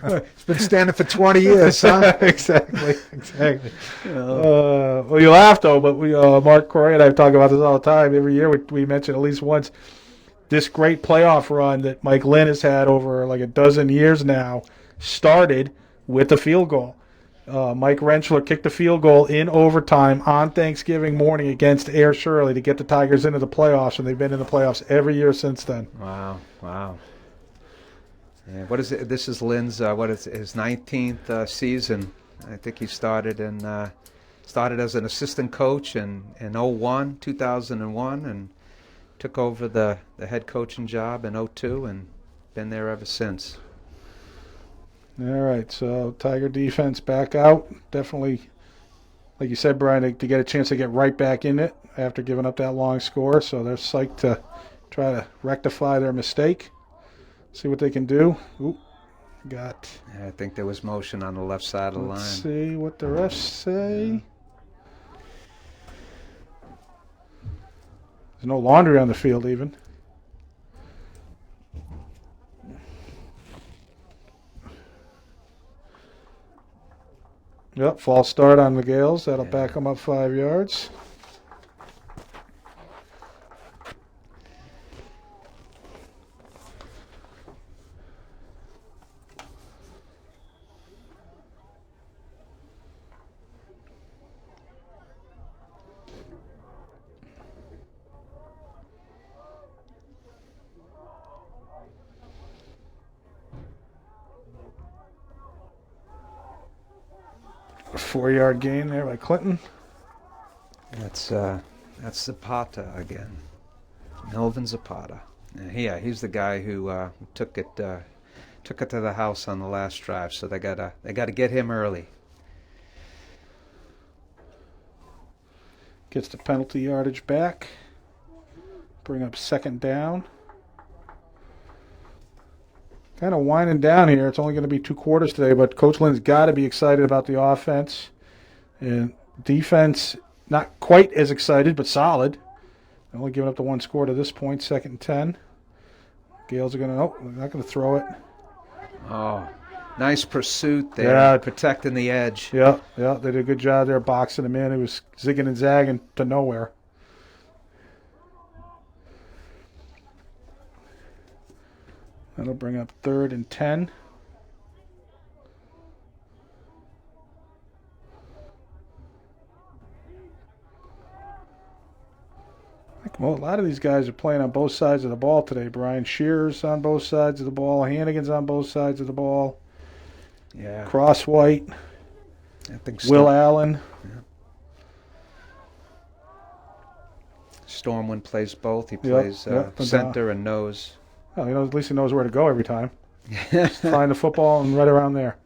It's been standing for 20 years, huh? Exactly. Well, you laugh though, but Mark Corey and I talk about this all the time. Every year we mention at least once this great playoff run that Mike Lynn has had over like a dozen years now started with a field goal. Mike Rentschler kicked a field goal in overtime on Thanksgiving morning against Air Shirley to get the Tigers into the playoffs, and they've been in the playoffs every year since then. Wow. Yeah, what is it? This is Lynn's his 19th season. I think he started as an assistant coach in 2001, and took over the head coaching job in 02 and been there ever since. All right, so Tiger defense back out. Definitely, like you said, Brian, to get a chance to get right back in it after giving up that long score. So they're psyched to try to rectify their mistake, see what they can do. Ooh, got. I think there was motion on the left side of the line. Let's see what the refs say. There's no laundry on the field even. Yep, false start on the Gales. That'll back them up 5 yards. 4-yard gain there by Clinton. That's Zapata again. Melvin Zapata. Yeah, he's the guy who took it to the house on the last drive. So they gotta get him early. Gets the penalty yardage back. Bring up 2nd down. Kind of winding down here. It's only going to be 2 quarters today, but Coach Lynn's got to be excited about the offense. And defense, not quite as excited, but solid. Only giving up the 1 score to this point, 2nd and 10. Gales are going to, they're not going to throw it. Oh, nice pursuit there, Yeah. protecting the edge. Yeah, they did a good job there boxing him in. He was zigging and zagging to nowhere. That'll bring up 3rd and 10. Well, a lot of these guys are playing on both sides of the ball today, Brian. Shearer's on both sides of the ball. Hannigan's on both sides of the ball. Yeah. Crosswhite. I think Will Allen. Yeah. Stormwind plays both. He plays center and nose. Well, at least he knows where to go every time. Just find the football and right around there.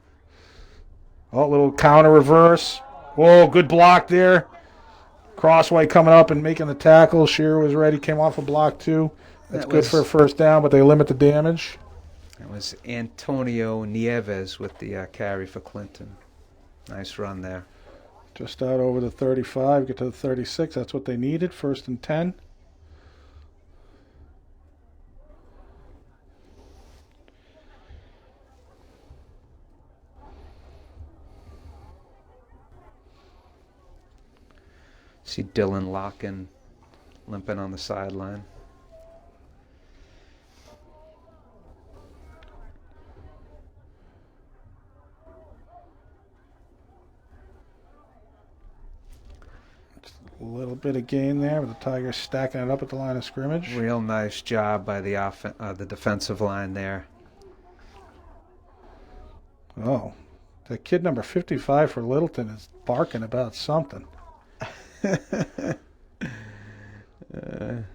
Oh, little counter reverse. Whoa, good block there. Crossway coming up and making the tackle. Shearer was ready, came off a block too. That's good for a 1st down, but they limit the damage. That was Antonio Nieves with the carry for Clinton. Nice run there. Just out over the 35, get to the 36. That's what they needed. 1st and 10. See Dylan Locken limping on the sideline. A little bit of gain there, but the Tigers stacking it up at the line of scrimmage. Real nice job by the defensive line there. Oh, the kid number 55 for Littleton is barking about something.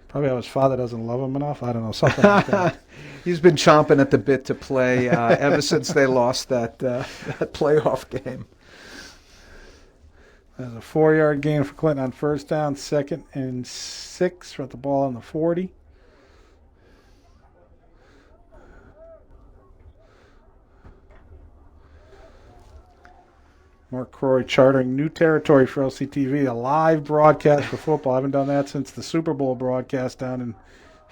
Probably how his father doesn't love him enough. I don't know, something like that. He's been chomping at the bit to play ever since they lost that playoff game. There's a 4-yard gain for Clinton on 1st down, 2nd and 6 with the ball on the 40. Mark Croy chartering new territory for LCTV, a live broadcast for football. I haven't done that since the Super Bowl broadcast down in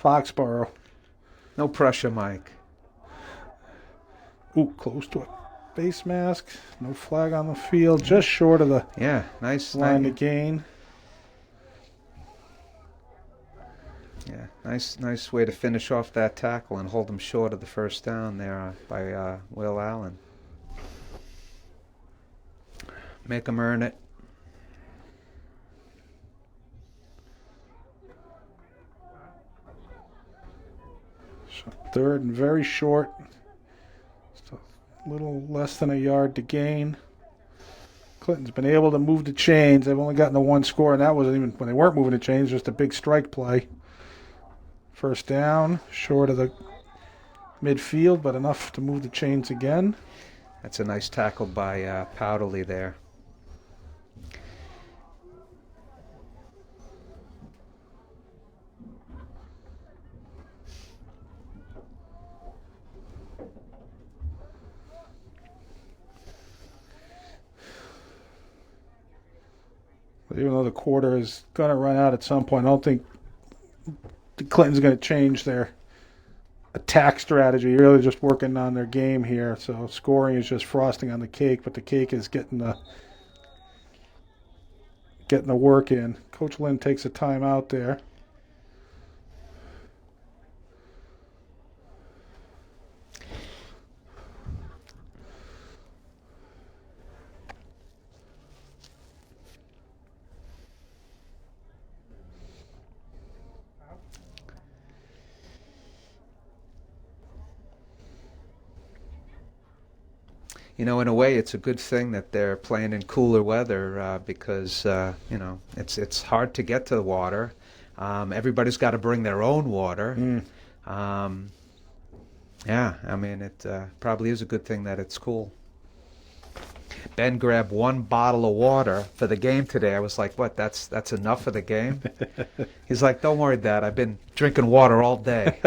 Foxborough. No pressure, Mike. Ooh, close to a face mask. No flag on the field, just short of the nice line to gain. Yeah, nice way to finish off that tackle and hold them short of the 1st down there by Will Allen. Make them earn it. So 3rd and very short. Just a little less than a yard to gain. Clinton's been able to move the chains. They've only gotten the 1 score, and that wasn't even when they weren't moving the chains, just a big strike play. 1st down, short of the midfield, but enough to move the chains again. That's a nice tackle by Powderly there. Even though the quarter is going to run out at some point, I don't think Clinton's going to change their attack strategy. Really just working on their game here. So scoring is just frosting on the cake, but the cake is getting the work in. Coach Lynn takes a timeout there. in a way, it's a good thing that they're playing in cooler weather because it's hard to get to the water. Everybody's got to bring their own water. Yeah, I mean, it probably is a good thing that it's cool. Ben grabbed 1 bottle of water for the game today. I was like, what, that's enough for the game? He's like, don't worry, Dad. I've been drinking water all day.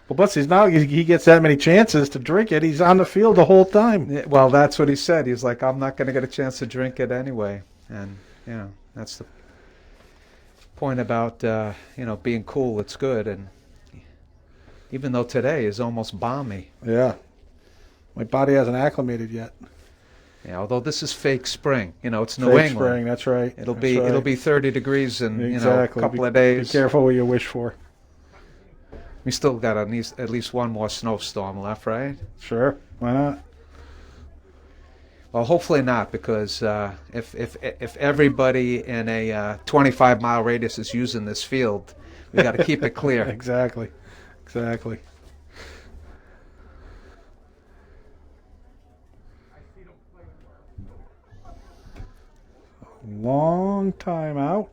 Well, plus he gets that many chances to drink it. He's on the field the whole time. Yeah, well, that's what he said. He's like, I'm not going to get a chance to drink it anyway. And, that's the point about, being cool. It's good. And even though today is almost balmy. Yeah. My body hasn't acclimated yet. Yeah, although this is fake spring, it's New Fake England. spring, that's right. It'll be 30 degrees in a couple of days. Be careful what you wish for. We still got at least one more snowstorm left, right? Sure, why not? Well, hopefully not, because if everybody in a 25-mile radius is using this field, we got to keep it clear. Exactly. Long time out.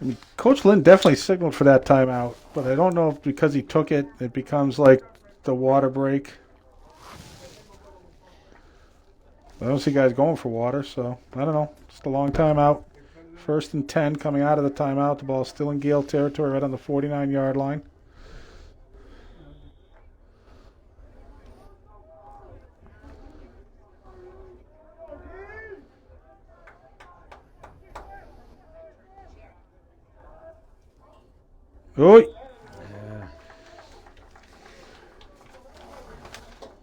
I mean, Coach Lynn definitely signaled for that timeout, but I don't know if because he took it, it becomes like the water break. I don't see guys going for water, so I don't know. Just a long timeout. 1st and 10 coming out of the timeout. The ball's still in Gale territory right on the 49-yard line. Oi!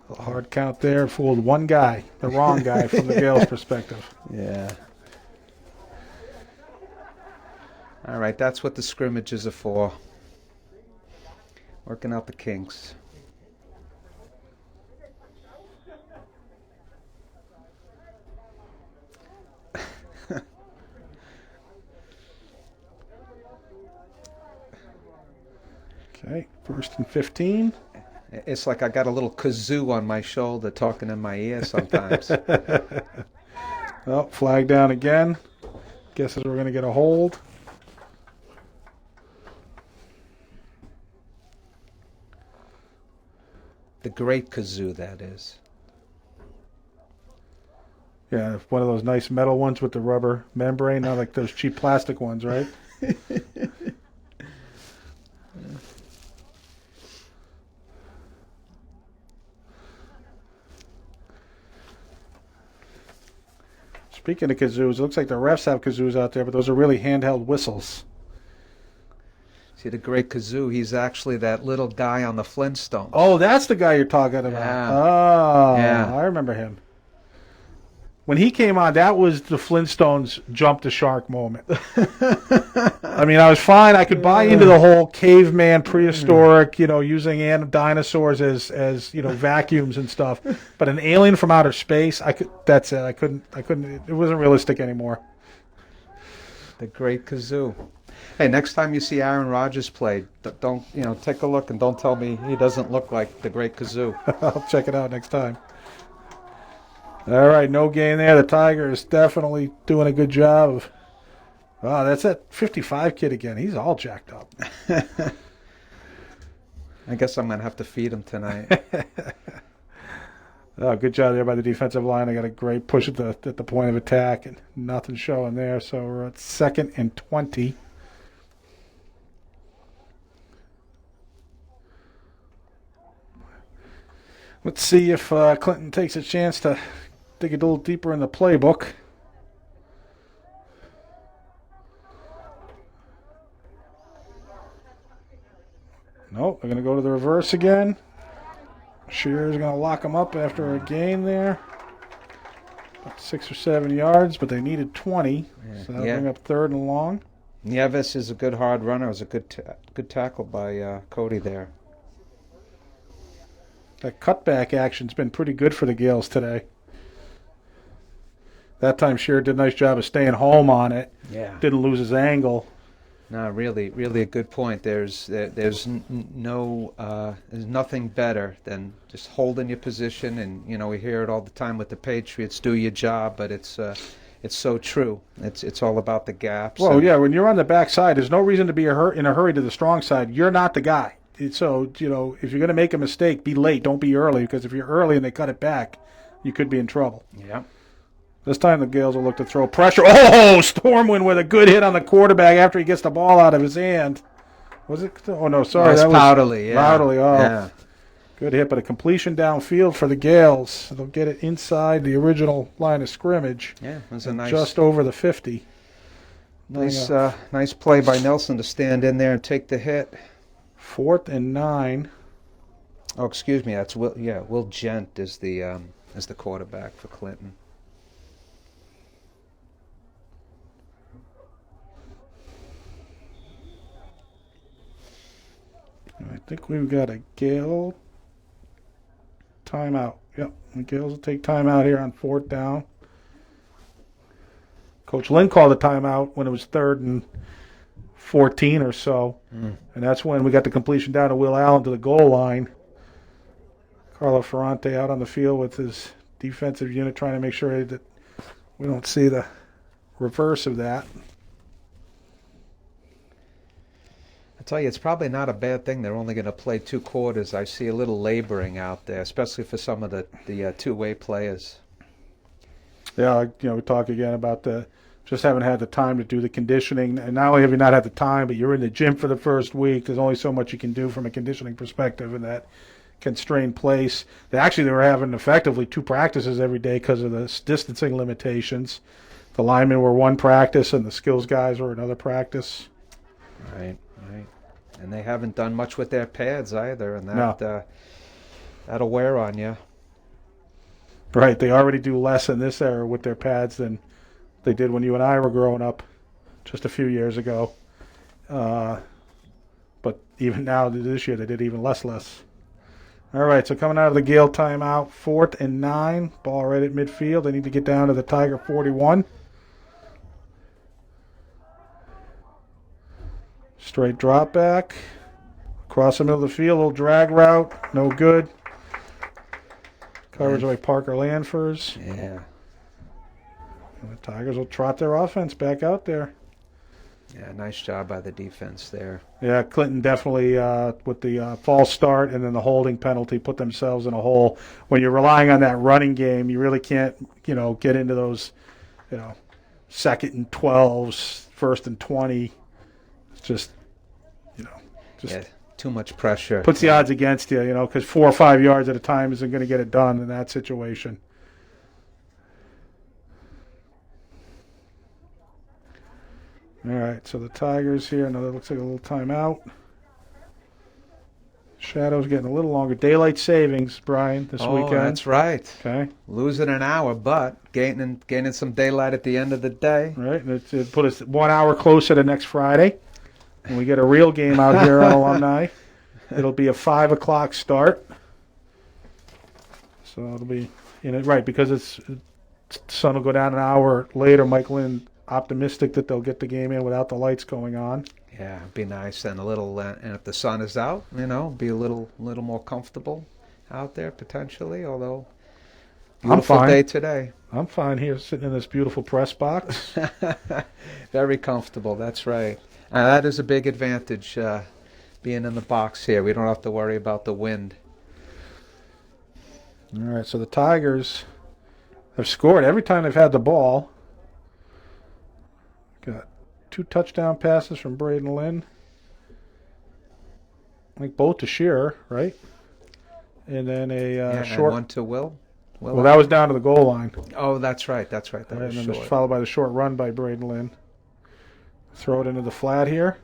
A hard count there. Fooled one guy, the wrong guy from the Gales' perspective. Yeah. All right, that's what the scrimmages are for. Working out the kinks. Okay, 1st and 15. It's like I got a little kazoo on my shoulder talking in my ear sometimes. Well, flag down again. Guesses we're going to get a hold. The great kazoo, that is. Yeah, one of those nice metal ones with the rubber membrane, not like those cheap plastic ones, right? Speaking of kazoos, it looks like the refs have kazoos out there, but those are really handheld whistles. See, the great kazoo, he's actually that little guy on the Flintstones. Oh, that's the guy you're talking about. Yeah. Oh, Yeah. I remember him. When he came on, that was the Flintstones jump the shark moment. I mean, I was fine. I could buy into the whole caveman, prehistoric, using dinosaurs as vacuums and stuff. But an alien from outer space, that's it. I couldn't. It wasn't realistic anymore. The great kazoo. Hey, next time you see Aaron Rodgers play, don't take a look and don't tell me he doesn't look like the great kazoo. I'll check it out next time. All right, no gain there. The Tigers definitely doing a good job of. Wow, that's that 55 kid again. He's all jacked up. I guess I'm going to have to feed him tonight. Oh, good job there by the defensive line. I got a great push at the point of attack, and nothing showing there. So we're at 2nd and 20. Let's see if Clinton takes a chance to dig a little deeper in the playbook. Nope, they're going to go to the reverse again. Shearer's going to lock them up after a gain there. About 6 or 7 yards, but they needed 20. So that'll bring up 3rd and long. Nieves is a good hard runner. It was a good tackle by Cody there. That cutback action's been pretty good for the Gales today. That time Shearer did a nice job of staying home on it. Yeah. Didn't lose his angle. No, really a good point. There's nothing better than just holding your position, and we hear it all the time with the Patriots. Do your job, but it's so true. It's all about the gaps. Well, yeah, when you're on the backside, there's no reason to be in a hurry to the strong side. You're not the guy. So, if you're going to make a mistake, be late. Don't be early, because if you're early and they cut it back, you could be in trouble. Yeah. This time the Gales will look to throw pressure. Oh, Stormwind with a good hit on the quarterback after he gets the ball out of his hand. Was it? Oh, no, sorry. That was Powderly, yeah. Powderly, oh. Yeah. Good hit, but a completion downfield for the Gales. They'll get it inside the original line of scrimmage. Yeah, it was a nice, just over the 50. Nice play by Nelson to stand in there and take the hit. 4th and 9. Oh, excuse me. That's Will. Yeah, Will Gent is the quarterback for Clinton. I think we've got a Gale timeout. Yep, the Gales will take timeout here on 4th down. Coach Lynn called a timeout when it was 3rd and 14 or so, and that's when we got the completion down to Will Allen to the goal line. Carlo Ferrante out on the field with his defensive unit trying to make sure that we don't see the reverse of that. I tell you, it's probably not a bad thing. They're only going to play 2 quarters. I see a little laboring out there, especially for some of the two-way players. Yeah, we talk again about just haven't had the time to do the conditioning. And not only have you not had the time, but you're in the gym for the first week. There's only so much you can do from a conditioning perspective in that constrained place. They were having effectively 2 practices every day because of the distancing limitations. The linemen were one practice and the skills guys were another practice. Right. And they haven't done much with their pads either, and that'll wear on you. Right, they already do less in this era with their pads than they did when you and I were growing up just a few years ago. But even now, this year, they did even less. All right, so coming out of the Gale timeout, 4th and 9, ball right at midfield. They need to get down to the Tiger 41. Straight drop back. Across the middle of the field, little drag route. No good. Coverage by Parker Lanfers. Yeah. And the Tigers will trot their offense back out there. Yeah, nice job by the defense there. Yeah, Clinton definitely, with the false start and then the holding penalty, put themselves in a hole. When you're relying on that running game, you really can't, get into those, 2nd and 12s, 1st and 20. It's just, yeah, too much pressure. Puts the odds against you, because 4 or 5 yards at a time isn't going to get it done in that situation. All right, so the Tigers here, another looks like a little timeout. Shadow's getting a little longer. Daylight savings, Brian, this weekend. Oh, that's right. Okay. Losing an hour, but gaining some daylight at the end of the day. Right, and it put us 1 hour closer to next Friday. And we get a real game out here on Alumni. It'll be a 5 o'clock start. So it'll be, right, because the sun will go down an hour later. Mike Lynn optimistic that they'll get the game in without the lights going on. Yeah, it'd be nice and and if the sun is out, be a little more comfortable out there potentially. Although beautiful day today. I'm fine here, sitting in this beautiful press box. Very comfortable. That's right. That is a big advantage, being in the box here. We don't have to worry about the wind. All right, so the Tigers have scored every time they've had the ball. Got 2 touchdown passes from Braden Lynn. I think both to Shearer, right? And then a short. And one to Will. Well, that was down to the goal line. Oh, that's right. That was and then short. Followed by the short run by Braden Lynn. Throw it into the flat here.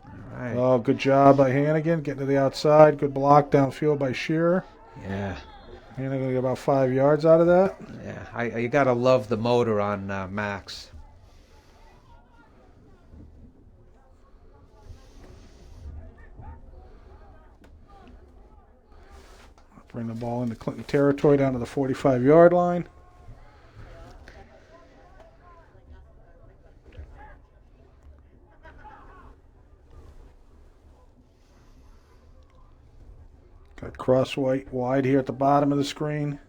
All right. Oh, good job by Hannigan. Getting to the outside. Good block downfield by Shearer. Yeah. Hannigan got about 5 yards out of that. Yeah, you got to love the motor on Max. Bring the ball into Clinton territory down to the 45-yard line. Got cross wide here at the bottom of the screen.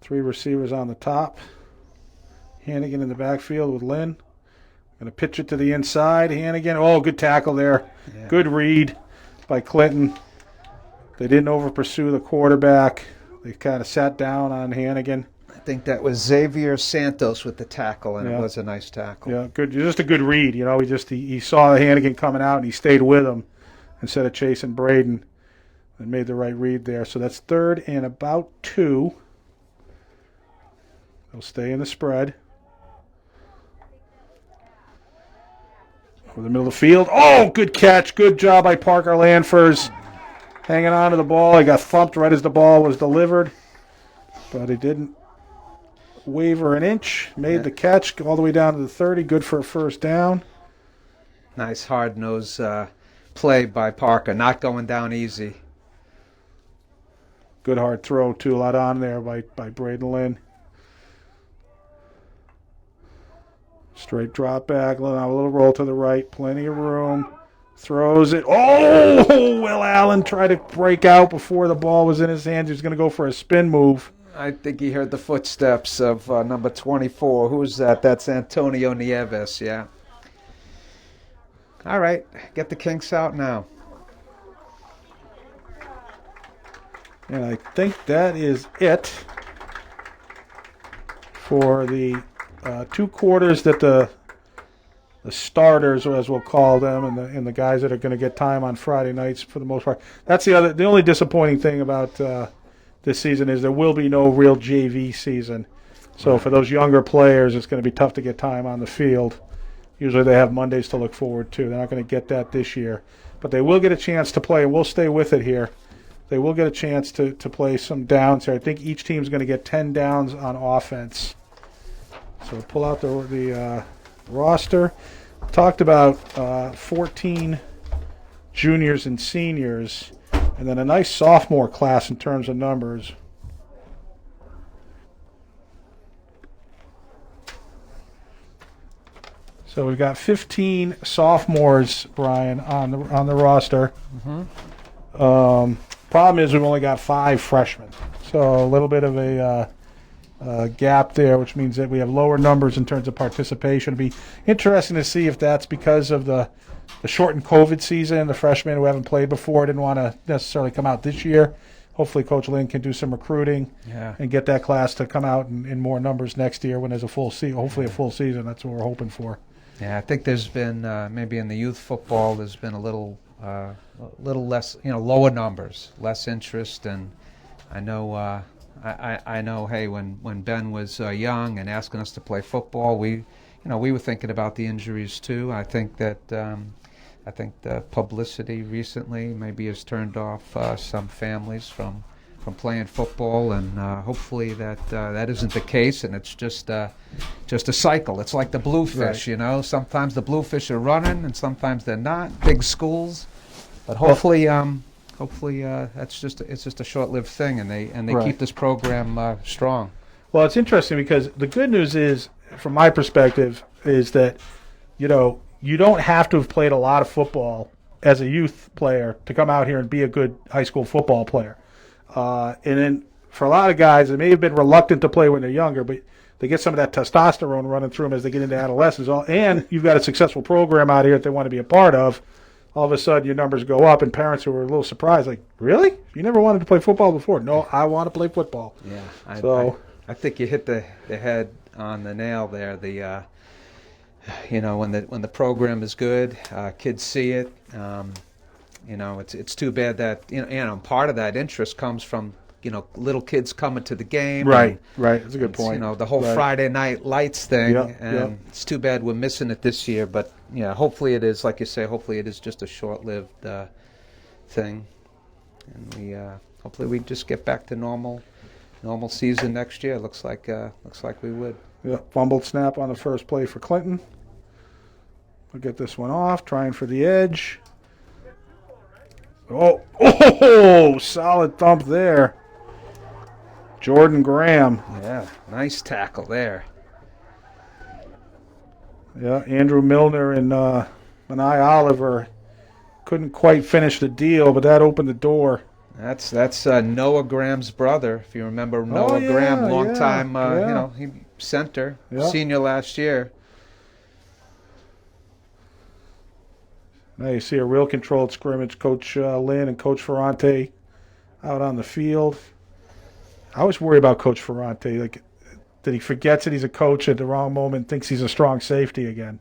3 receivers on the top. Hannigan in the backfield with Lynn. Going to pitch it to the inside. Hannigan. Oh, good tackle there. Yeah. Good read by Clinton. They didn't over-pursue the quarterback. They kind of sat down on Hannigan. I think that was Xavier Santos with the tackle, and it was a nice tackle. Yeah, good. Just a good read. You know, he saw Hannigan coming out, and he stayed with him instead of chasing Braden. And made the right read there. So that's 3rd and about 2. They'll stay in the spread. Over the middle of the field. Oh, good catch. Good job by Parker Lanfers. Hanging on to the ball. He got thumped right as the ball was delivered. But he didn't waver an inch. Made the catch all the way down to the 30. Good for a first down. Nice hard-nosed play by Parker. Not going down easy. Good hard throw, too. A lot on there by Braden Lynn. Straight drop back. A little roll to the right. Plenty of room. Throws it. Oh! Will Allen tried to break out before the ball was in his hands. He was going to go for a spin move. I think he heard the footsteps of number 24. Who's that? That's Antonio Nieves, yeah. All right. Get the kinks out now. And I think that is it for the 2 quarters that the starters, or as we'll call them, and the guys that are going to get time on Friday nights for the most part. That's the only disappointing thing about this season is there will be no real JV season. So for those younger players, it's going to be tough to get time on the field. Usually they have Mondays to look forward to. They're not going to get that this year. But they will get a chance to play, and we'll stay with it here. They will get a chance to play some downs here. I think each team's going to get 10 downs on offense. So pull out the roster. Talked about 14 juniors and seniors, and then a nice sophomore class in terms of numbers. So we've got 15 sophomores, Brian, on the roster. Mm-hmm. Problem is we've only got 5 freshmen, so a little bit of a gap there, which means that we have lower numbers in terms of participation. It'll be interesting to see if that's because of the shortened COVID season. The freshmen who haven't played before didn't want to necessarily come out this year. Hopefully Coach Lynn can do some recruiting and get that class to come out in more numbers next year when there's a full season. Hopefully a full season. That's what we're hoping for. Yeah, I think there's been maybe in the youth football there's been a little less, lower numbers, less interest, and I know I know. Hey, when Ben was young and asking us to play football, we were thinking about the injuries too. I think that the publicity recently maybe has turned off some families from playing football, and hopefully that isn't the case, and it's just a cycle. It's like the bluefish, right. Sometimes the bluefish are running, and sometimes they're not. Big schools, but hopefully it's just a short-lived thing, and they right. keep this program strong. Well, it's interesting because the good news is, from my perspective, is that you don't have to have played a lot of football as a youth player to come out here and be a good high school football player. And then for a lot of guys, they may have been reluctant to play when they're younger, but they get some of that testosterone running through them as they get into adolescence. And you've got a successful program out here that they want to be a part of. All of a sudden, your numbers go up, and parents who are a little surprised, like, really? You never wanted to play football before? No, I want to play football. Yeah, I think you hit the head on the nail there. When the program is good, kids see it. It's too bad that part of that interest comes from little kids coming to the game. Right. That's a good point. The whole right. Friday night lights thing, it's too bad we're missing it this year. But hopefully it is, like you say, hopefully it is just a short-lived thing, and hopefully we just get back to normal season next year. Looks like we would. Yeah, fumbled snap on the first play for Clinton. We'll get this one off, trying for the edge. Oh, solid thump there. Jordan Graham. Yeah, nice tackle there. Yeah, Andrew Milner and Manai Oliver couldn't quite finish the deal, but that opened the door. That's Noah Graham's brother. If you remember Noah yeah, Graham, long yeah, time, yeah. he center, Yeah. senior last year. Now you see a real controlled scrimmage. Coach Lynn and Coach Ferrante out on the field. I always worry about Coach Ferrante. Like, that he forgets that he's a coach at the wrong moment, thinks he's a strong safety again.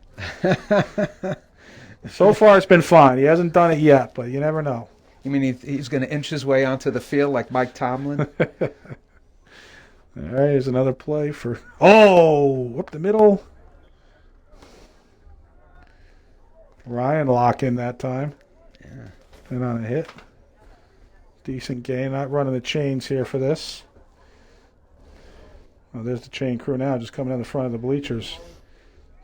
So far, it's been fine. He hasn't done it yet, but you never know. You mean he's going to inch his way onto the field like Mike Tomlin? All right, here's another play for... Oh, up the middle. Ryan lock in that time. Yeah. And on a hit. Decent gain. Not running the chains here for this. Oh, there's the chain crew now, just coming in the front of the bleachers.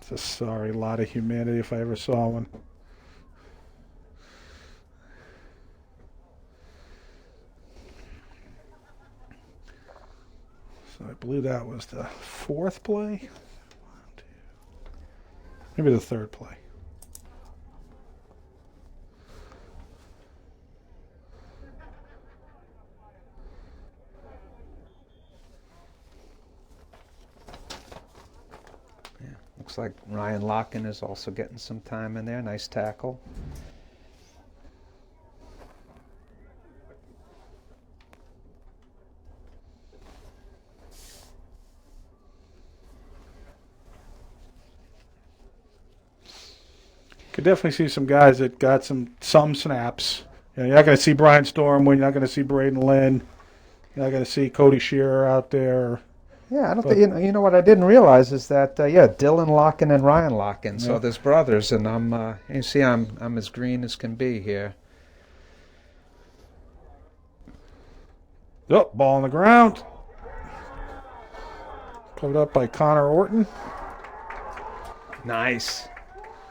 It's a sorry lot of humanity if I ever saw one. So I believe that was the fourth play. Maybe the third play. Looks like Ryan Locken is also getting some time in there. Nice tackle. Could definitely see some guys that got some snaps. You know, you're not going to see Brian Stormwind. You're not going to see Braden Lynn. You're not going to see Cody Shearer out there. Yeah, I don't think you know what I didn't realize is that Dylan Locken and Ryan Locken. So Yeah. there's brothers, and you see I'm as green as can be here. Oh, ball on the ground. Covered up by Connor Orton. Nice.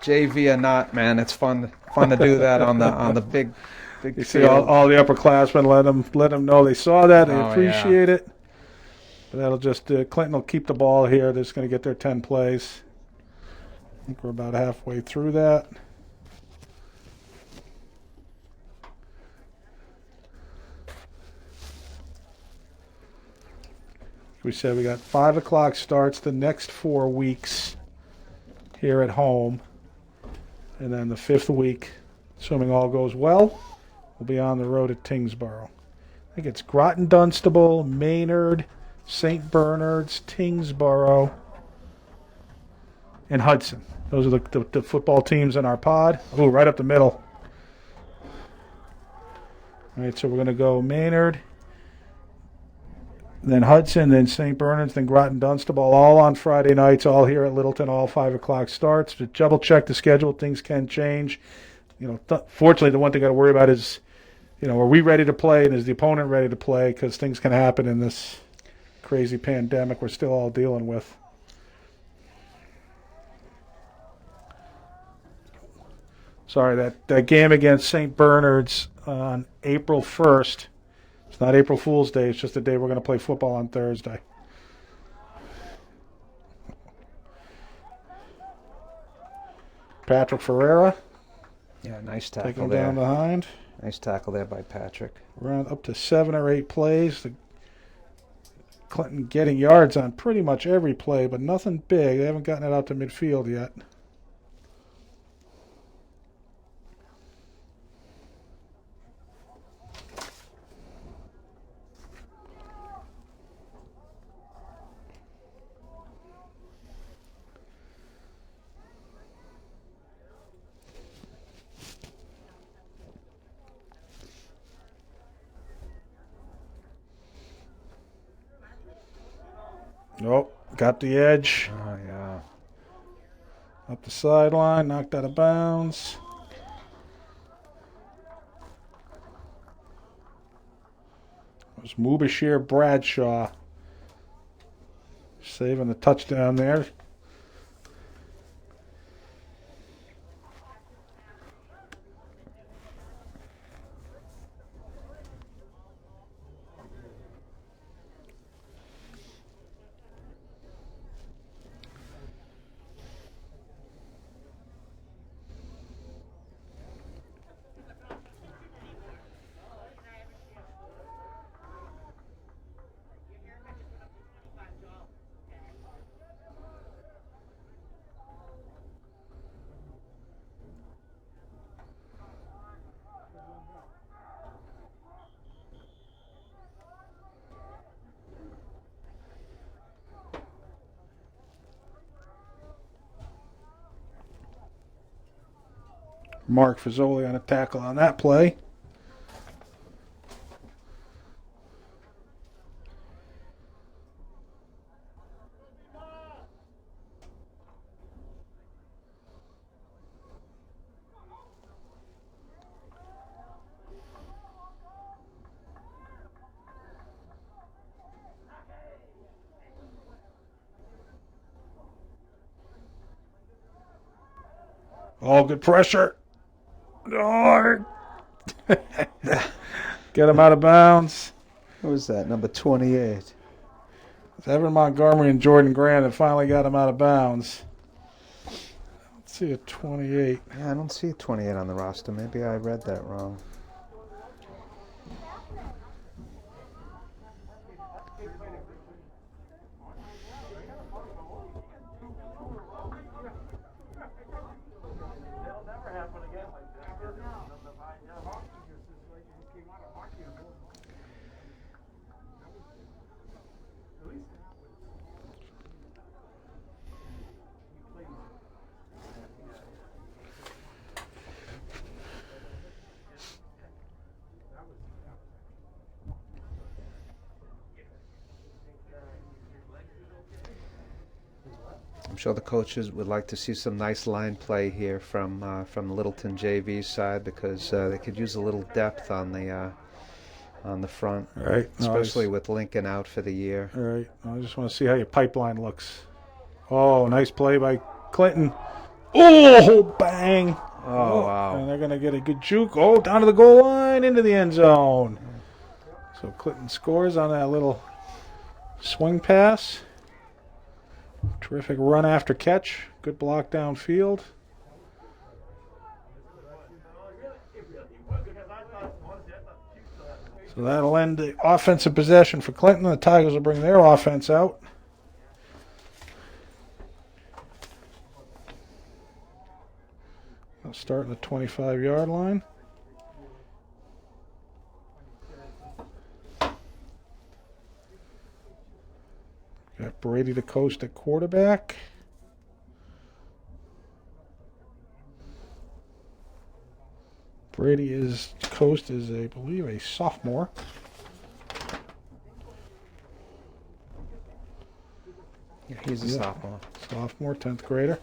JV or not, man, it's fun to do that on the big You see field. all the upperclassmen let them know they saw that. They Oh, appreciate it. But that'll just Clinton will keep the ball here. They're just going to get their 10 plays. I think we're about halfway through that. We said we got 5 o'clock starts the next 4 weeks here at home. And then the 5th week, assuming all goes well, we'll be on the road at Tingsboro. I think it's Groton Dunstable, Maynard, St. Bernard's, Tingsboro, and Hudson. Those are the football teams in our pod. Ooh, right up the middle. All right, so we're going to go Maynard, then Hudson, then St. Bernard's, then Groton Dunstable, all on Friday nights, all here at Littleton, all 5 o'clock starts. To double check the schedule, things can change. You know, fortunately, the one thing I got to worry about is, you know, are we ready to play and is the opponent ready to play? Because things can happen in this crazy pandemic we're still all dealing with. Sorry, that game against St. Bernard's on April 1st. It's not April Fool's Day. It's just the day we're going to play football on Thursday. Patrick Ferreira. Yeah, nice Take tackle him there. down behind. Nice tackle there by Patrick. Around up to 7 or 8 plays. Clinton getting yards on pretty much every play, but nothing big. They haven't gotten it out to midfield yet. Nope, got the edge. Oh, yeah. Up the sideline, knocked out of bounds. It was Mubashir Bradshaw saving the touchdown there. Mark Fazoli on a tackle on that play. Oh, good pressure. Oh. Get him out of bounds. Who was that? Number 28. It's Evan Montgomery and Jordan Grant that finally got him out of bounds. Let's see a 28. Yeah, I don't see 28 on the roster. Maybe I read that wrong. I'm sure the coaches would like to see some nice line play here from the Littleton JV side, because they could use a little depth on the front, Right. especially with Lincoln out for the year. All right. I just want to see how your pipeline looks. Oh, nice play by Clinton. Oh, bang. Oh, wow. And they're going to get a good juke. Oh, down to the goal line, into the end zone. So Clinton scores on that little swing pass. Terrific run after catch. Good block downfield. So that'll end the offensive possession for Clinton. The Tigers will bring their offense out. They'll start at the 25-yard line. Got Brady to coast at quarterback. Brady is coast is, I believe, a sophomore. Yeah, he's a sophomore. Sophomore, 10th grader.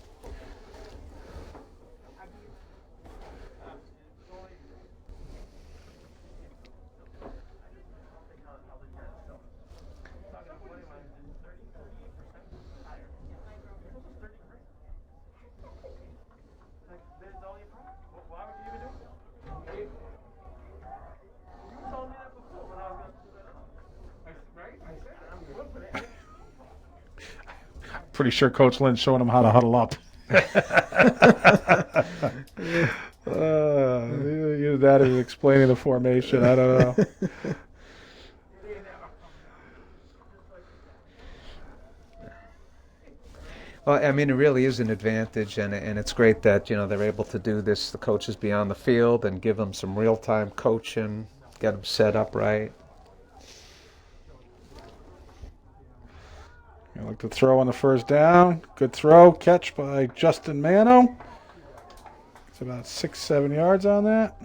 Pretty sure Coach Lynn's showing him how to huddle up. Use that as explaining the formation. I don't know. Well, I mean, it really is an advantage, and it's great that, you know, they're able to do this, the coaches be on the field and give them some real-time coaching, get them set up right. You look to throw on the first down. Good throw. Catch by Justin Mano. It's about 6-7 yards on that.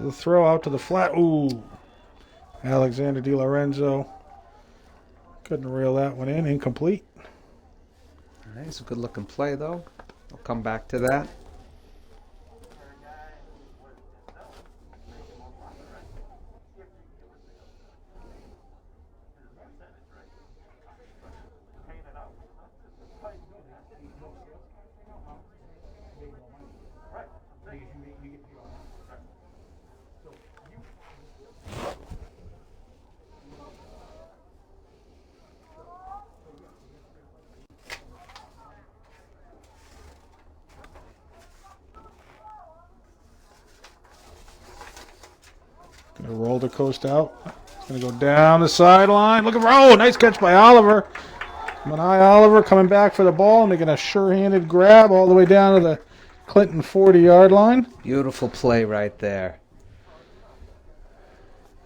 The throw out to the flat. Ooh. Alexander DiLorenzo couldn't reel that one in. Incomplete. All right, it's a good-looking play, though. I'll come back to that. Roll the coast out. It's going to go down the sideline. Look at oh, nice catch by Oliver. Manai Oliver coming back for the ball, making a sure-handed grab all the way down to the Clinton 40-yard line. Beautiful play right there.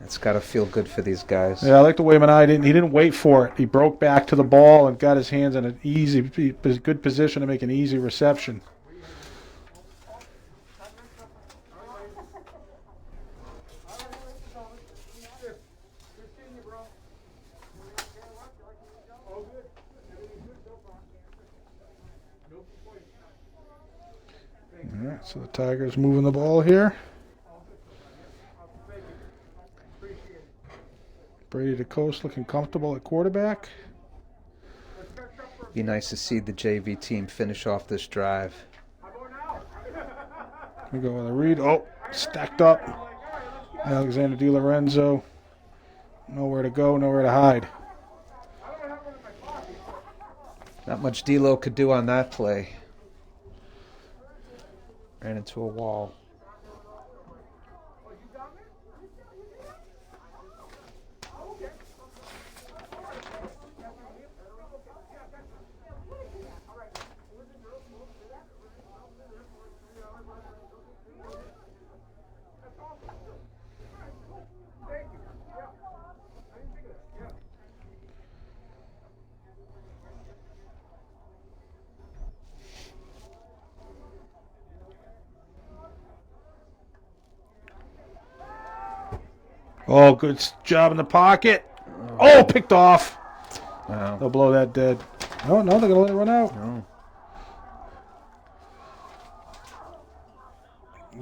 It's got to feel good for these guys. Yeah, I like the way Manai didn't wait for it. He broke back to the ball and got his hands in an good position to make an easy reception. All right, so the Tigers moving the ball here. Brady DeCoste looking comfortable at quarterback. Be nice to see the JV team finish off this drive. We go with a read. Oh, stacked up. Alexander DiLorenzo. Nowhere to go, nowhere to hide. Not much D-Lo could do on that play. Ran into a wall. Oh, good job in the pocket. Oh, picked off. Wow. They'll blow that dead. No, they're going to let it run out. No.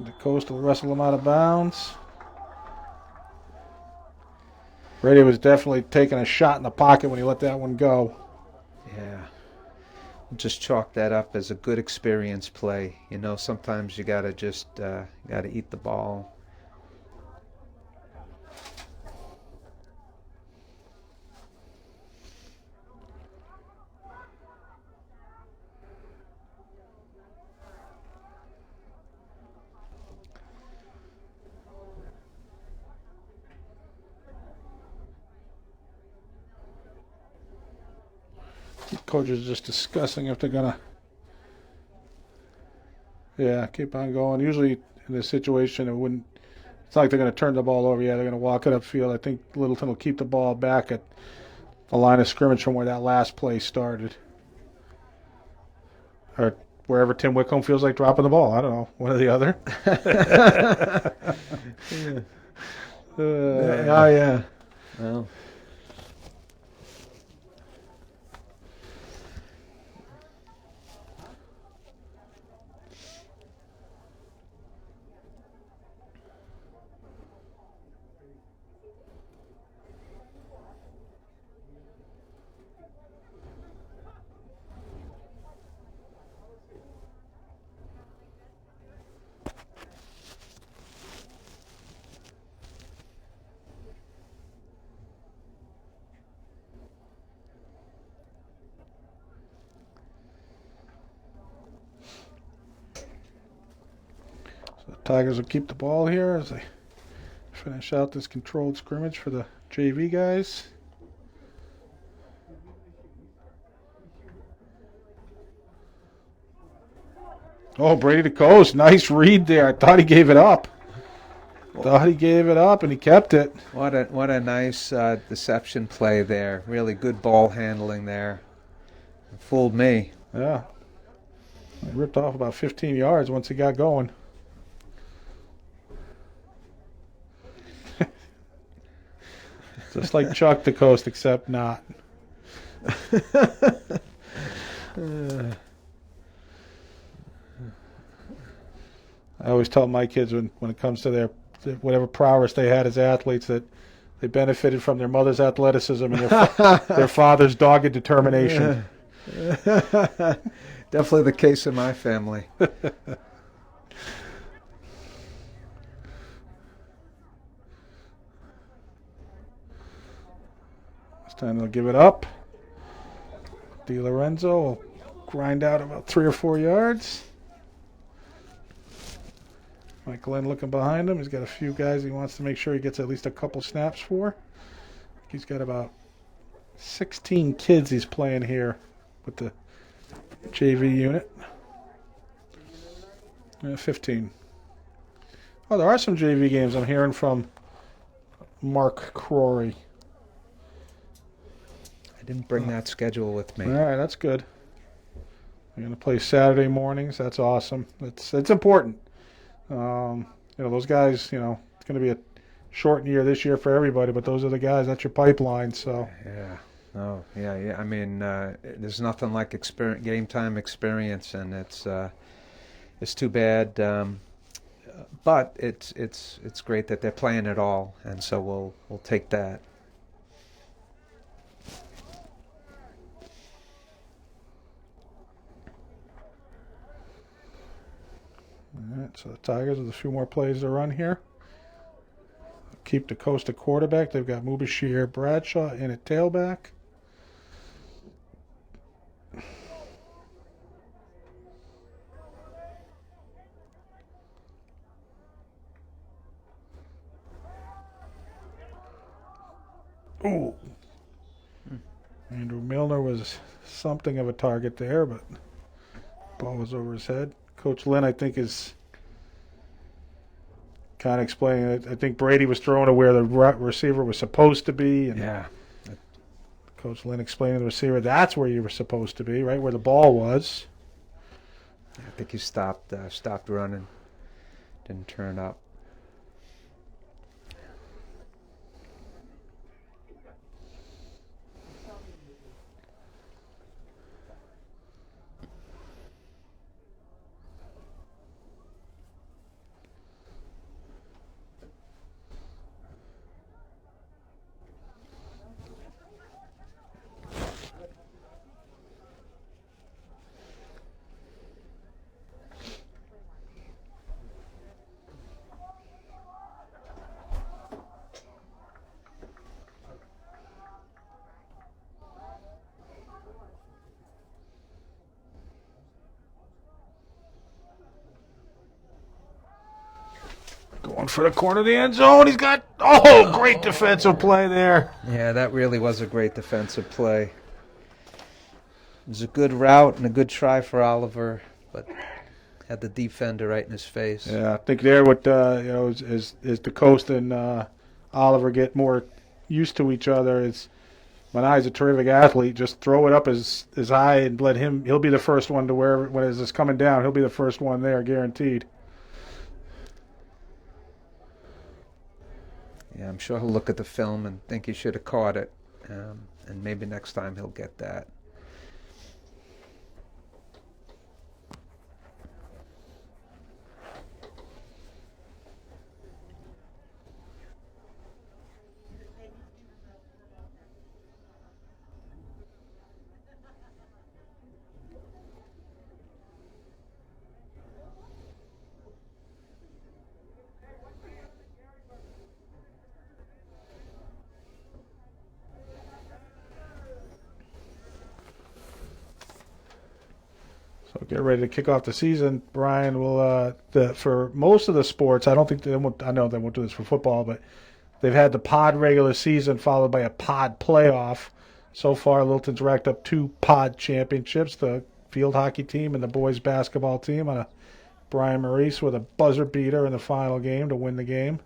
The coast will wrestle them out of bounds. Brady was definitely taking a shot in the pocket when he let that one go. Yeah. Just chalk that up as a good experience play. You know, sometimes you got to just got to eat the ball. Coaches are just discussing if they're going to, keep on going. Usually in this situation, it's not like they're going to turn the ball over. Yeah, they're going to walk it upfield. I think Littleton will keep the ball back at the line of scrimmage from where that last play started. Or wherever Tim Whitcomb feels like dropping the ball. I don't know. One or the other. Yeah. Well. The Tigers will keep the ball here as they finish out this controlled scrimmage for the JV guys. Oh, Brady DeCoste, nice read there. I thought he gave it up. And he kept it. What a nice deception play there. Really good ball handling there. It fooled me. Yeah. He ripped off about 15 yards once he got going. Just like Chuck DeCoste, except not. I always tell my kids when it comes to their whatever prowess they had as athletes that they benefited from their mother's athleticism and their father's dogged determination. Definitely the case in my family. This time they'll give it up. DiLorenzo will grind out about 3 or 4 yards. Mike Glenn looking behind him. He's got a few guys he wants to make sure he gets at least a couple snaps for. He's got about 16 kids he's playing here with the JV unit. 15. Oh, there are some JV games I'm hearing from Mark Crory. I didn't bring that schedule with me. All right, that's good. We're going to play Saturday mornings. That's awesome. It's important. Those guys, it's going to be a short year this year for everybody, but those are the guys. That's your pipeline. So yeah, no, yeah. I mean, there's nothing like game time experience, and it's too bad. But it's great that they're playing it all, and so we'll take that. All right, so the Tigers with a few more plays to run here. Keep the coast at quarterback. They've got Mubashir Bradshaw in at tailback. Oh. Andrew Milner was something of a target there, but ball was over his head. Coach Lynn, I think, is kind of explaining it. I think Brady was throwing to where the receiver was supposed to be. And yeah. Coach Lynn explaining to the receiver, that's where you were supposed to be, right where the ball was. I think he stopped running. Didn't turn up. Going for the corner of the end zone. He's got, great defensive play there. Yeah, that really was a great defensive play. It was a good route and a good try for Oliver, but had the defender right in his face. Yeah, I think there what as the coast and Oliver get more used to each other, Manai's a terrific athlete. Just throw it up as high and let him. He'll be the first one to where when it's coming down. He'll be the first one there, guaranteed. Yeah, I'm sure he'll look at the film and think he should have caught it, and maybe next time he'll get that. So get ready to kick off the season. Brian will for most of the sports. I don't think they won't. I know they won't do this for football, but they've had the pod regular season followed by a pod playoff. So far, Littleton's racked up 2 pod championships: the field hockey team and the boys basketball team. On a Brian Maurice with a buzzer beater in the final game to win the game.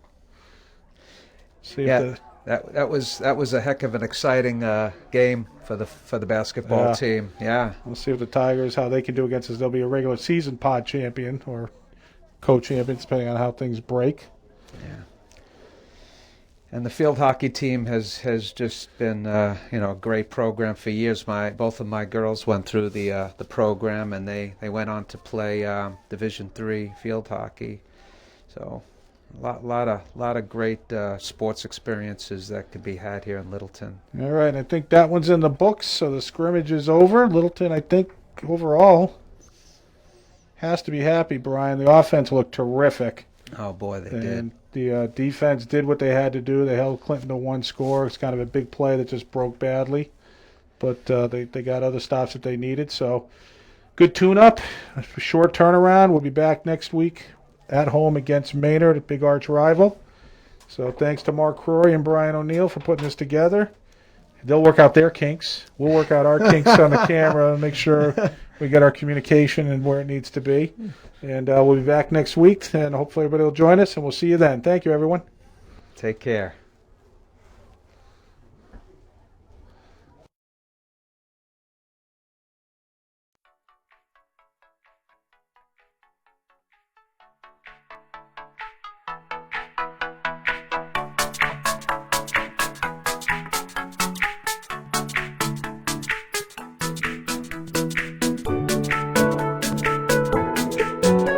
That was a heck of an exciting game for the basketball team. Yeah, we'll see if the Tigers how they can do against us. They'll be a regular season pod champion or co-champion, depending on how things break. Yeah. And the field hockey team has just been a great program for years. Both of my girls went through the program, and they went on to play Division III field hockey. So. A lot of great sports experiences that could be had here in Littleton. All right, I think that one's in the books, so the scrimmage is over. Littleton, I think, overall, has to be happy, Brian. The offense looked terrific. Oh, boy, they did. And the defense did what they had to do. They held Clinton to 1 score. It's kind of a big play that just broke badly. But they got other stops that they needed. So good tune-up, a short turnaround. We'll be back next week at home against Maynard, a big arch rival. So thanks to Mark Crory and Brian O'Neill for putting this together. They'll work out their kinks. We'll work out our kinks on the camera and make sure we get our communication and where it needs to be. And we'll be back next week, and hopefully everybody will join us, and we'll see you then. Thank you, everyone. Take care.